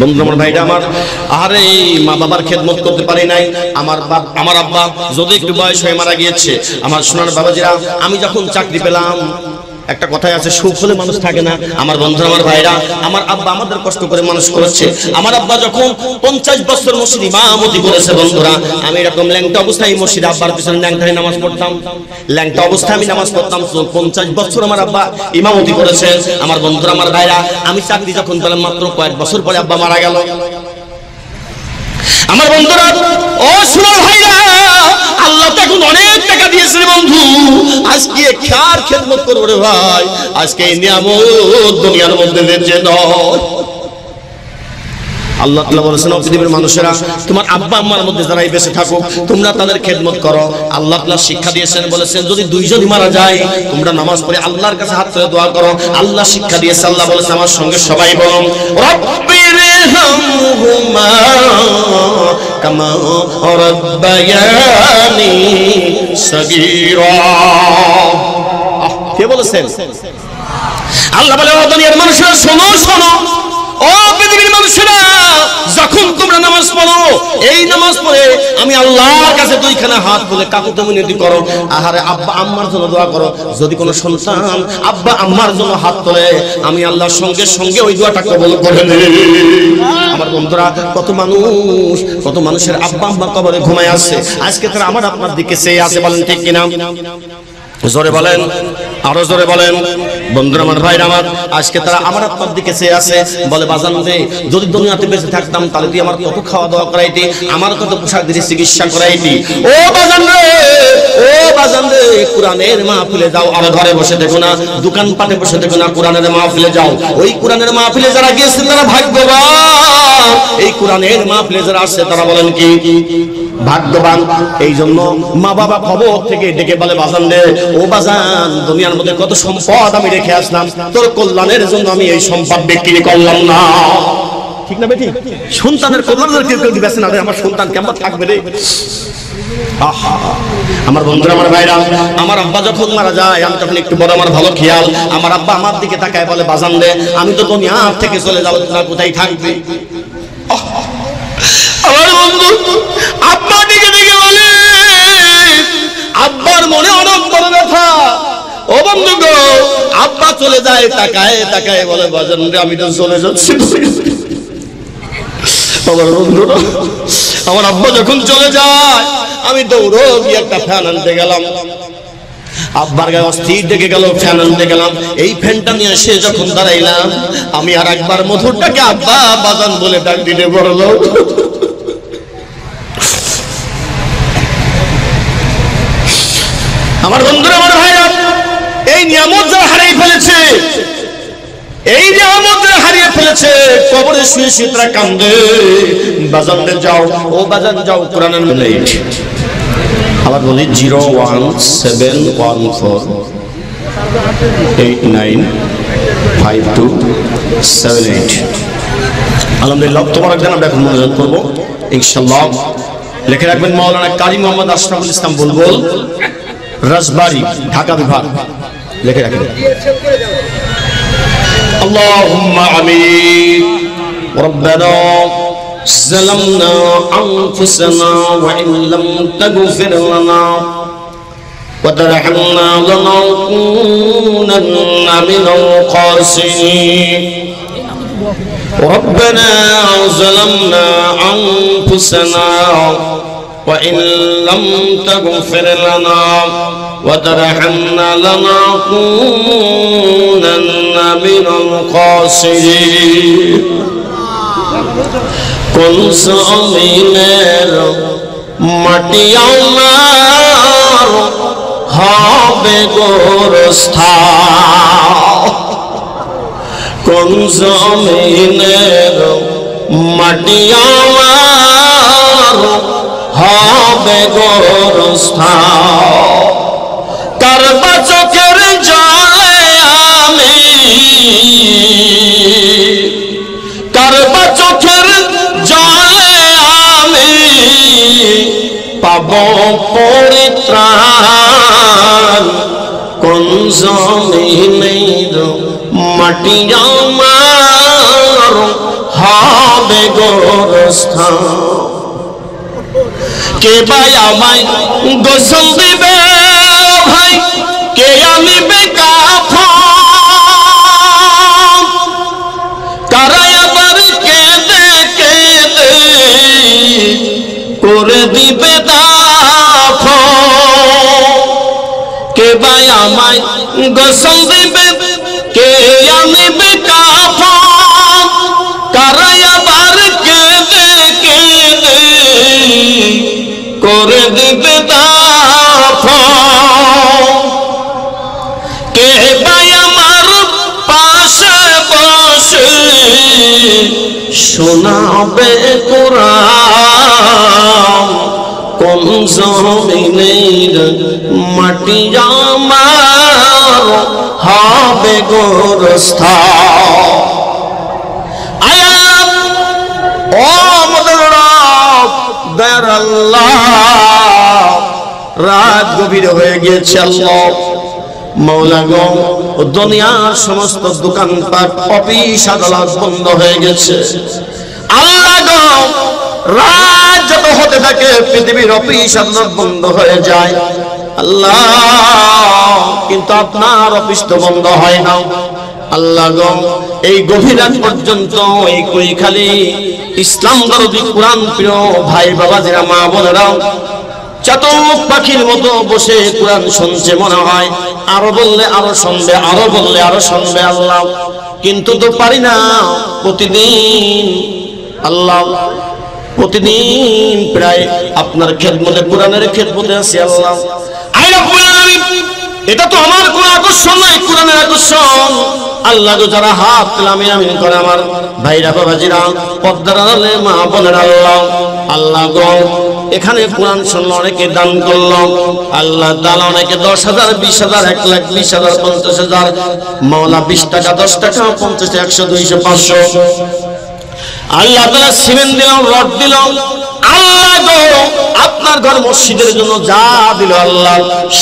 বন্ধু, আমার ভাইটা আমার, আরে মা বাবার খেদমত করতে পারি নাই। আমার আব্বা যদি একটু বয়স হয়ে মারা গিয়েছে, আমার সোনার বাবাজিরা, আমি যখন চাকরি পেলাম একটা কথাই আছে, সুখ হলে মানুষ থাকে না। আমার বন্ধুরা, আমার ভাইরা, আমার আব্বা আমাদের কষ্ট করে মানুষ করেছে। আমার আব্বা যখন 50 বছর মসজিদ ইমামতি করেছে বন্ধুরা, আমি এরকম ল্যাংটা অবস্থায় মসজিদে আব্বার পিছনে ল্যাংটায় নামাজ পড়তাম, ল্যাংটা অবস্থায় আমি নামাজ পড়তাম। 50 বছর আমার আব্বা ইমামতি করেছে। আমার বন্ধুরা, আমার ভাইরা, আমি চাকরি যখন পেলাম মাত্র কয়েক বছর পরে আব্বা মারা গেল। আমার বন্ধুরা, ও সোনার ভাইরা, আল্লাহ তো এখন অনেক টাকা দিয়েছে বন্ধু, আজকে কার খেদমত করবো রে ভাই? আজকে এই নিয়ামত দুনিয়ার মধ্যে যে নয়। আল্লাহ তাআলা বলেছেন, পৃথিবীর মানুষেরা, তোমার আব্বা আম্মার মধ্যে যারাই বেঁচে থাকো তোমরা তাদের খেদমত করো। আল্লাহ তাআলা শিক্ষা দিয়েছেন, বলেছেন যদি দুইজনই মারা যায় তোমরা নামাজ পড়ে আল্লাহর কাছে হাত তুলে দোয়া করো। আল্লাহ শিক্ষা দিয়েছে, আল্লাহ বলেছে আমার সঙ্গে সবাই বলো, রব্বিরহামহুমা কামা রাব্বায়ানি সগীরা। কে বলেছেন? আল্লাহ বলে, ও দুনিয়ার মানুষেরা শোনো শোনো, ও পৃথিবীর মানুষেরা, যখন তোমরা নামাজ পড়ো, এই নামাজ পড়ে আমি আল্লাহর কাছে দুইখানা হাত তুলে কাকুতে মিনতি করো। আহারে আব্বা আম্মার জন্য দোয়া করো। যদি কোনো সন্তান আব্বা আম্মার জন্য হাত তোলে, আমি আল্লাহর সঙ্গে সঙ্গে ওই দোয়াটা কবুল করে নেই। আমার বন্ধুরা, কত মানুষের আব্বা আম্মা কবরে ঘুমায় আছে, আজকে তারা আমার আপনার দিকে চেয়ে আছে, বলেন ঠিক কিনা? জোরে বলেন, আরো জোরে বলেন। বন্ধুরা, আমার ভাইরা আমার, আজকে তারা আমার আপনার দিকে চেয়ে আছে, বলে বাজান রে, যদি দুনিয়াতে বেঁচে থাকতাম তাহলে তুই আমার কত খাওয়া দাওয়া করাইতি, আমার কত পোশাক দিয়ে চিকিৎসা করাইতি। ও বাজান রে, ও বাজান রে, কোরআনের মাহফিলে যাও, আর ঘরে বসে দেখো না, দোকান পাটে বসে দেখো না, কোরআনের মাহফিলে যাও। ওই কোরআনের মাহফিলে যারা গিয়েছে তারা ভাগ্যবান, এই কোরআনের মাহফিলে যারা আসছে তারা বলেন কি ভাগ্যবান। এই জন্য মা বাবা খবর থেকে ডেকে বলে, বাজান রে, ও বাজান, দুনিয়ার মধ্যে কত সম্পদ আমি রেখে আসলাম, তোর কল্যাণের জন্য আমি এই সম্পদ বিক্রি করলাম না। ঠিক না বেটি? সন্তানের কল্যাণের কেউ কেউ দিবেছে না রে, আমার সন্তান কেমন থাকবে রে? আমার বন্ধুরা, আমার ভাইরা, আমার আব্বা যখন মারা যায় আমি তখন একটু বড়, আমার ভালো খেয়াল। আমার আব্বা আমার দিকে তাকায় বলে, বাজান রে, আমি তো দুনিয়া থেকে চলে যাবো, তোরা কোথায় থাকবে? আমার বন্ধু আব্বা দিকে দিকে বলে, আব্বার মনে অনেক বড় ব্যথা। ও বন্ধু গো, আব্বা চলে যায়, তাকায় তাকায় বলে, বাজান রে, আমি তো চলে যাচ্ছি। আমার বন্ধুরা, আমার আব্বা যখন চলে যায় আমি দৌড়ো গিয়ে একটা ফ্যান আনতে গেলাম। আব্বার গায়ে অস্থির ডেকে গেল, ফ্যান আনতে গেলাম। এই ফ্যানটা নিয়ে এসে যখন দাঁড়াইলাম, আমি আর একবার মধুরটাকে আব্বা বাজান বলে ডাক দিতে বললো। আমার বন্ধুরা, আমার ভাইরা, এই নিয়ামত যারা হারিয়ে ফেলেছে, এই নিয়ামত যারা হারিয়ে ফেলেছে, কবরে শুয়ে শুয়ে তারা কান্দে। বাজানদের যাও, ও বাজান যাও, কোরআনের মধ্যে আবার বলি 01714895278। আলহামদুলিল্লাহ, তোমার একজন আমরা এখন মনোযোগ করবো ইনশাআল্লাহ। লিখে রাখবেন, মাওলানা কাজী মোহাম্মদ আশরাফুল ইসলাম বুলবুল, রাজবাড়ী, ঢাকা বিভাগ। লিখে রাখবেন। আল্লাহুম্মা আমিন। রব্বানা যালামনা আনফুসানা ওয়া ইন লাম তাগফির লানা ওয়া তারহামনা লানাকুনান্না মিনাল খাসিরিন। রব্বানা যালামনা আনফুসানা وإن لم تغفر لنا وترحمنا لنكونن من الخاسرين। কোন জমিনের মাটি আমার হবে গোরস্থান, কোন জমিনের মাটি আমার হবে গোরস্থান। কারবা চোখের জলে আমি, কারবা চোখের জলে আমি পাব পরিত্রাণ। কোন জমিনের মাটি আমার হবে গোরস্থান। কে ভাই আমায় গোসল দিবে ভাই, কে আনিবে কাফন, শোনাবে কোরআন কোন জমিনের মাটি আমার হবে গোরস্থান। আয়াত ও আমাদের রব দয়ার আল্লাহ, রাত গভীর হয়ে গিয়েছে আল্লাহ মাওলা গো, দুনিয়ার সমস্ত দোকানপাট অফিস আদালত বন্ধ হয়ে গেছে আল্লাহ গো। রাত যত হতে থাকে পৃথিবীর অফিস আদালত বন্ধ হয়ে যায় আল্লাহ, কিন্তু আপনার অফিস তো বন্ধ হয় না আল্লাহ গো। এই গভীর রাত পর্যন্ত এই কৈখালী ইসলাম দরদি কোরআন প্রিয় ভাই বাবাজিরা মা বোনেরা চাতক পাখির মতো বসে কোরআন শুনছে, মনে হয় আরো বললে আরো শুনবে, আরো বললে আরো শুনবে আল্লাহ, কিন্তু তো পারি না। প্রতিদিন আল্লাহ, প্রতিদিন প্রায় আপনার খেদমতে কোরআনের খেদমতে আছি আল্লাহ। এটা তো আমার কোন আকর্ষণ নয়, কোরআনের আকর্ষণ আল্লাহ গো। যারা হাত লামি আমিন করে আমার ভাইরা বাবাজিরা পর্দার আড়ালে মা বোনের আল্লাহ আল্লাহ গো, এখানে কোরআন শুনলো, অনেকে দান করলো আল্লাহ তাআলা, অনেকে 10,000 20,000 1 লাখ 20,000 50,000 মাওলা 20 টাকা 10 টাকা 50 100 200 500 আল্লাহ তাআলা সিমেন্ট দিল, রড দিল আল্লাহ গো। আপনার ঘর মসজিদের জন্য যা দিল আল্লাহ,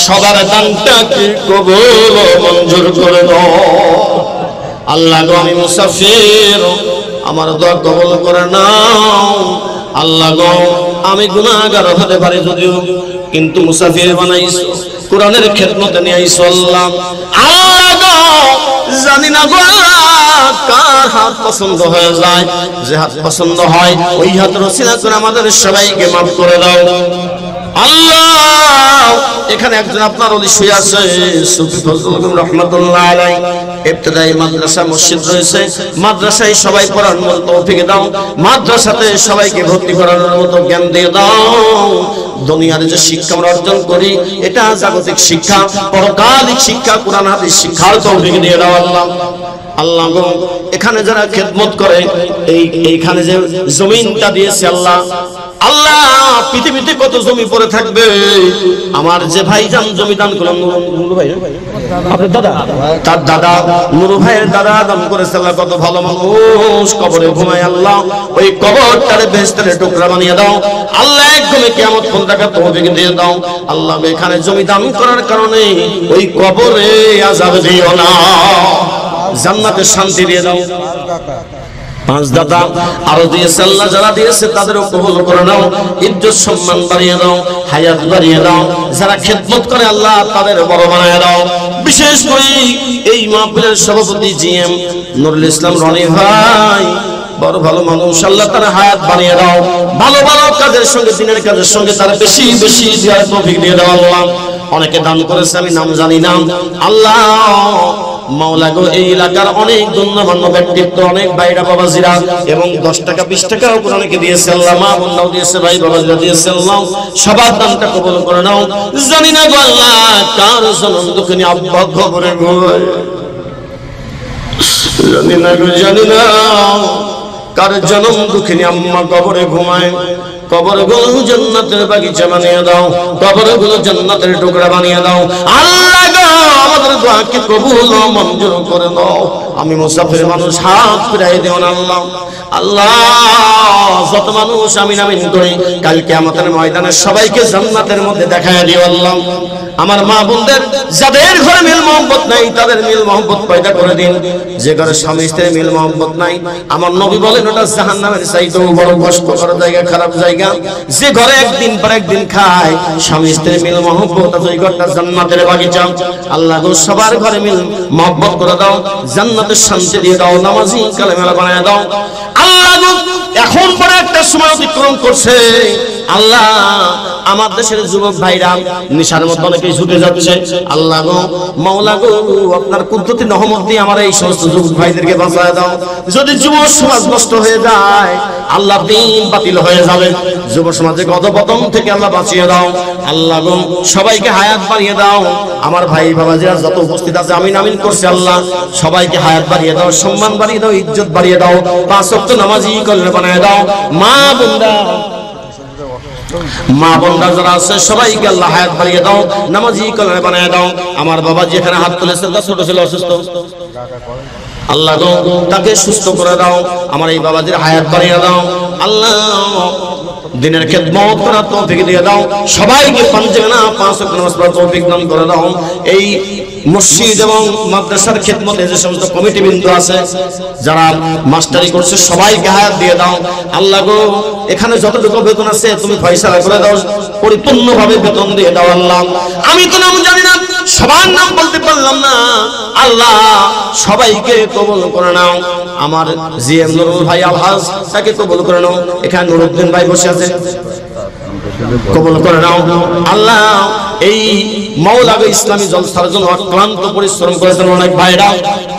সবার দানটাকে কবুল ও মঞ্জুর করে দাও আল্লাহ গো। আমি মুসাফির, আমার দোয়া কবুল করে নাও আল্লাহ গো। আমি গুনাহগার হতে পারি যদিও, কিন্তু মুসাফির বানাইছো, কোরআনের খেদমতে নিয়ে আইছো আল্লাহ। আল্লাহ গো জানি না গো কার হাত পছন্দ হয়ে যায়, যে হাত পছন্দ হয় ওই হাত রসিলা করে আমাদের সবাইকে মাফ করে দাও আল্লাহ। এখানে একজন আপনার ওলি শুয়ে আছে, সুফি ফজলুল রহমাতুল্লাহ আলাইহি, ইবতিদায়ী মাদ্রাসা মসজিদ রয়েছে, মাদ্রাসায় সবাই পড়ার মতো তৌফিক দাও, মাদ্রাসাতে সবাইকে ভর্তি করানোর মতো জ্ঞান দিয়ে দাও। দুনিয়ার যে শিক্ষা আমরা অর্জন করি এটা জাগতিক শিক্ষা, পরকালিক শিক্ষা, কোরআন হাদিস শিক্ষার তৌফিক দিয়ে দাও আল্লাহ। আল্লাহ গো এখানে যারা খেদমত করে, এইখানে যে জমিনটা দিয়েছে আল্লাহ আল্লাহ, পৃথিবীতে কত জমি পড়ে থাকবে। আমার যে ভাইজান জমি দান করলাম, নুরু ভাই আপনার দাদা, তার দাদা নুরু ভাইয়ের দাদা দান করেছে আল্লাহ, কত ভালো মানুষ কবরে ঘুমায় আল্লাহ, ওই কবরটারে বেহেশতের টুকরা বানিয়ে দাও আল্লাহ। একদমে কিয়ামত পর্যন্ত তৌফিক দিয়ে দাও আল্লাহ। এখানে জমি দান করার কারণে ওই কবরে আযাব দিও না, জান্নাতের শান্তি দিয়ে দাও। পাঁচ দাদা আরো দিয়েছে আল্লাহ, যারা দিয়েছে তাদেরও কবুল করে নাও, ইজ্জত সম্মান বাড়িয়ে দাও, হায়াত বাড়িয়ে দাও। যারা খেদমত করে আল্লাহ তাদের বড় বানায় দাও। বিশেষ করে এই মাহফিলের সভাপতি জিএম নুরুল ইসলাম রনি ভাই, বড় ভালো মানুষ আল্লাহ, তার হায়াত বানিয়ে দাও, ভালো ভালো কাজের সঙ্গে দিনের কাজের সঙ্গে তার বেশি বেশি দেওয়ার তৌফিক দিয়ে দাও আল্লাহ। অনেকে দান করেছে, আমি নাম জানি না আল্লাহ মাওলা গো। এই এলাকার অনেক গণ্যমান্য ব্যক্তিত্ব, অনেক ভাইরা বাবাজিরা এবং 10 টাকা 20 টাকাও অনেকে দিয়েছে আল্লাহ, মা বোনরাও দিয়েছে, ভাই বাবাজিরা দিয়েছে আল্লাহ, সবার দানটা কবুল করে নাও। জানি না গো আল্লাহ কার জনম দুঃখিনী আব্বা খবরে ঘুমায়, জানি না গো, জানি না কার জনম দুঃখিনী আম্মা কবরে ঘুমায়। কবরগুলো জান্নাতের বাগিচা বানিয়ে দাও, কবরগুলো জান্নাতের টুকরা বানিয়ে দাও আল্লাহ গো। আমাদের দোয়াকে কবুল ও মঞ্জুর করে দাও। আমি মুসাফির মানুষ, হাত ফিরাই দিও না আল্লাহ। আল্লাহ যত মানুষ আমিন আমিন করি, কালকে আমাদের ময়দানে সবাইকে জান্নাতের মধ্যে দেখায় দিও আল্লাহ। আমার মা বোনদের যাদের ঘরে মিল মোহাম্মত নাই তাদের মিল মোহাম্মত পয়দা করে দিন। যে ঘরে স্বামী স্ত্রীর মিল মোহাম্মত নাই, আমার নবী বলেন ওটা জাহান্নামের চাইতেও বড় কষ্টকর জায়গা, খারাপ জায়গা। যে ঘরে একদিন পর একদিন খায় স্বামী স্ত্রীর মিল মোহাম্মত, ওই ঘরটা জান্নাতের বাগিচা। আল্লাহ গো সবার ঘরে মিল মোহাম্মত করে দাও, জান্নাতের শান্তি দিয়ে দাও, নামাজি কালেমা বানায় দাও আল্লাহ গো। এখন পরে একটা সময় অতিক্রম করছে আল্লাহ আমার দেশের যুবক ভাইরা নিশার মধ্যে অনেকেই ঝুঁকে যাচ্ছে, আল্লাহ গো মাওলা গো আপনার কুদরতি রহমত দিয়ে আমার এই সমস্ত যুবক ভাইদেরকে বাঁচায় দাও। যদি যুব সমাজ নষ্ট হয়ে যায় আল্লাহ দিন বাতিল হয়ে যাবে, যুব সমাজের অধপতন থেকে আল্লাহ বাঁচিয়ে দাও। আল্লাহ গো সবাইকে হায়াত বাড়িয়ে দাও। আমার ভাই বাবাজিরা যত উপস্থিত আছে আমিন আমিন করছে, আল্লাহ সবাইকে হায়াত বাড়িয়ে দাও, সম্মান বাড়িয়ে দাও, ইজ্জত বাড়িয়ে দাও, পাঁচ ওয়াক্ত নামাজি কল্যাণ বানায় দাও। মা বোনরা যারা আছে সবাইকে আল্লাহ হায়াত বাড়িয়ে দাও, নামাজি কল্যাণ বানায় দাও। আমার বাবা যেখানে হাত তুলেছে তার ছোট ছেলে অসুস্থ, আল্লাহ গো তাকে সুস্থ করে দাও। আমার এই বাবাজির হায়াত বাড়িয়ে দাও। আল্লাহ দিনের খেদমত করার তৌফিক দিয়ে দাও। সবাইকে পাঁচজনা পাঁচ ওয়াক্ত নামাজ পড়ার তৌফিক দান করে দাও। এই মসজিদ এবং মাদ্রাসার খেদমতে যে সমস্ত কমিটি বৃন্দ আছে যারা মাস্টারি করছে সবাইকে হায়াত দিয়ে দাও। আল্লাহ গো এখানে যতটুকু বেতন আছে তুমি ফয়সালা করে দাও, পরিপূর্ণভাবে বেতন দিয়ে দাও। আল্লাহ আমি তো নাম জানি না, সবার নাম বলতে পারলাম না, আল্লাহ সবাইকে কবুল করে নাও। আমার জিএম নুরুল ভাই আলহাজ তাকে কবুল করে নাও। এখানে নুরুদ্দিন ভাই বসে আছে, কবুল করে নাও। আল্লাহ এই মাওলানা ইসলামী জলসার জন্য অক্লান্ত পরিশ্রম করেছেন অনেক ভাইরা,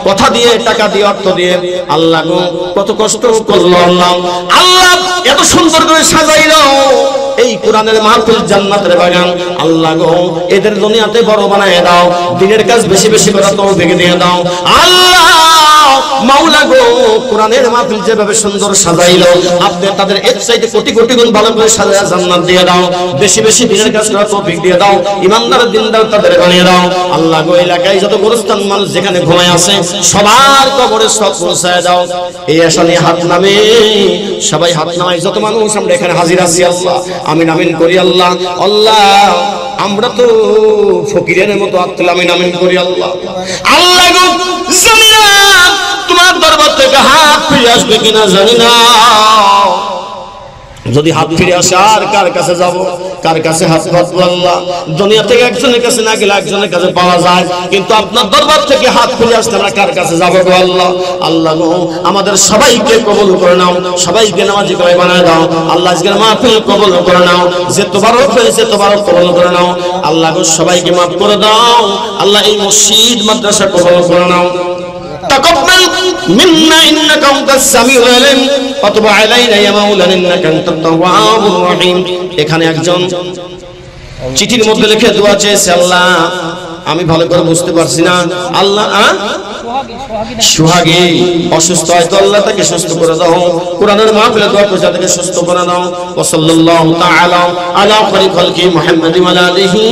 কথা দিয়ে টাকা দিয়ে অর্থ দিয়ে। আল্লাহ গো কত কষ্ট করলো আল্লাহ, আল্লাহ এত সুন্দর করে সাজাইলো এই কোরআনের মাহফিল জান্নাতের বাগান। আল্লাহ গো এদের দুনিয়াতে বড় বানায় দাও, দিনের কাজ বেশি বেশি করার তৌফিক দিয়ে দাও। আল্লাহ মাওলা গো কোরআনের মাহফিল যেভাবে সুন্দর সাজাইলো আপনি তাদের এর চাইতে কোটি কোটি গুণ ভালো করে সাজায়া জান্নাত দিয়ে দাও, বেশি বেশি দিনের কাজ করার তৌফিক দিয়ে দাও, ইমানদার দিনদার তাদের বানিয়ে দাও। আল্লাহ গো এলাকায় যত গোরস্থান মানুষ যেখানে ঘুমায় আছে সবার কবরে সব পৌঁছায় দাও। এই আশা নিয়ে হাত নামে সবাই হাত নামাই, যত মানুষ আমরা এখানে হাজির আছি আল্লাহ আমিন আমিন করি। আল্লাহ আল্লাহ আমরা তো ফকিরের মতো আমিন আমিন করি। আল্লাহ আল্লাহ গো জানি না তোমার দরবার থেকে হাত ফিরে আসবে কিনা জানি না, যদি হাত ফিরে আসে আর কার কাছে যাব, কার কাছে হাত পাতবো? আল্লাহ দুনিয়া থেকে একজনের কাছে না গেলে একজনের কাছে পাওয়া যায়, কিন্তু আপনার দরবার থেকে হাত ফিরে আসলে আমরা কার কাছে যাবো গো আল্লাহ? আল্লাহ গো আমাদের সবাইকে কবুল করে নাও, সবাইকে নামাজি করে বানায় দাও। আল্লাহ আজকের মাহফিল কবুল করে নাও, যে তোবারক হয়েছে তোবারক কবুল করে নাও। আল্লাহ গো সবাইকে মাফ করে দাও। আল্লাহ এই মসজিদ মাদ্রাসা কবুল করে নাও। تقبل منا إنك أنت السميع العليم وتب علينا يا مولانا إنك أنت التواب الرحيم। এখানে একজন চিঠির মধ্যে লিখে দোয়া চেয়েছে, আল্লাহ আমি ভালো করে বুঝতে পারছি না, আল্লাহ সুহাগী অসুস্থ হয়তো আল্লাহ তাকে সুস্থ করে দাও, কোরআনের মাহফিলে দোয়া করে তাকে সুস্থ করে দাও। ওয়া সাল্লাল্লাহু তাআলা আলা খায়রি খালকি মুহাম্মাদি ওয়া আলা আলিহি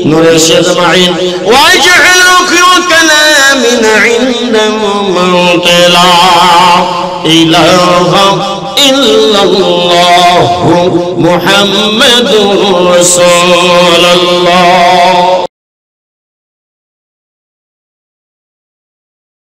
নূরের আজমাইন ওয়া আজআলু কালামিনা ইনদা মাউতিলা ইলাহা ইল্লাল্লাহু মুহাম্মাদুর রাসূলুল্লাহ।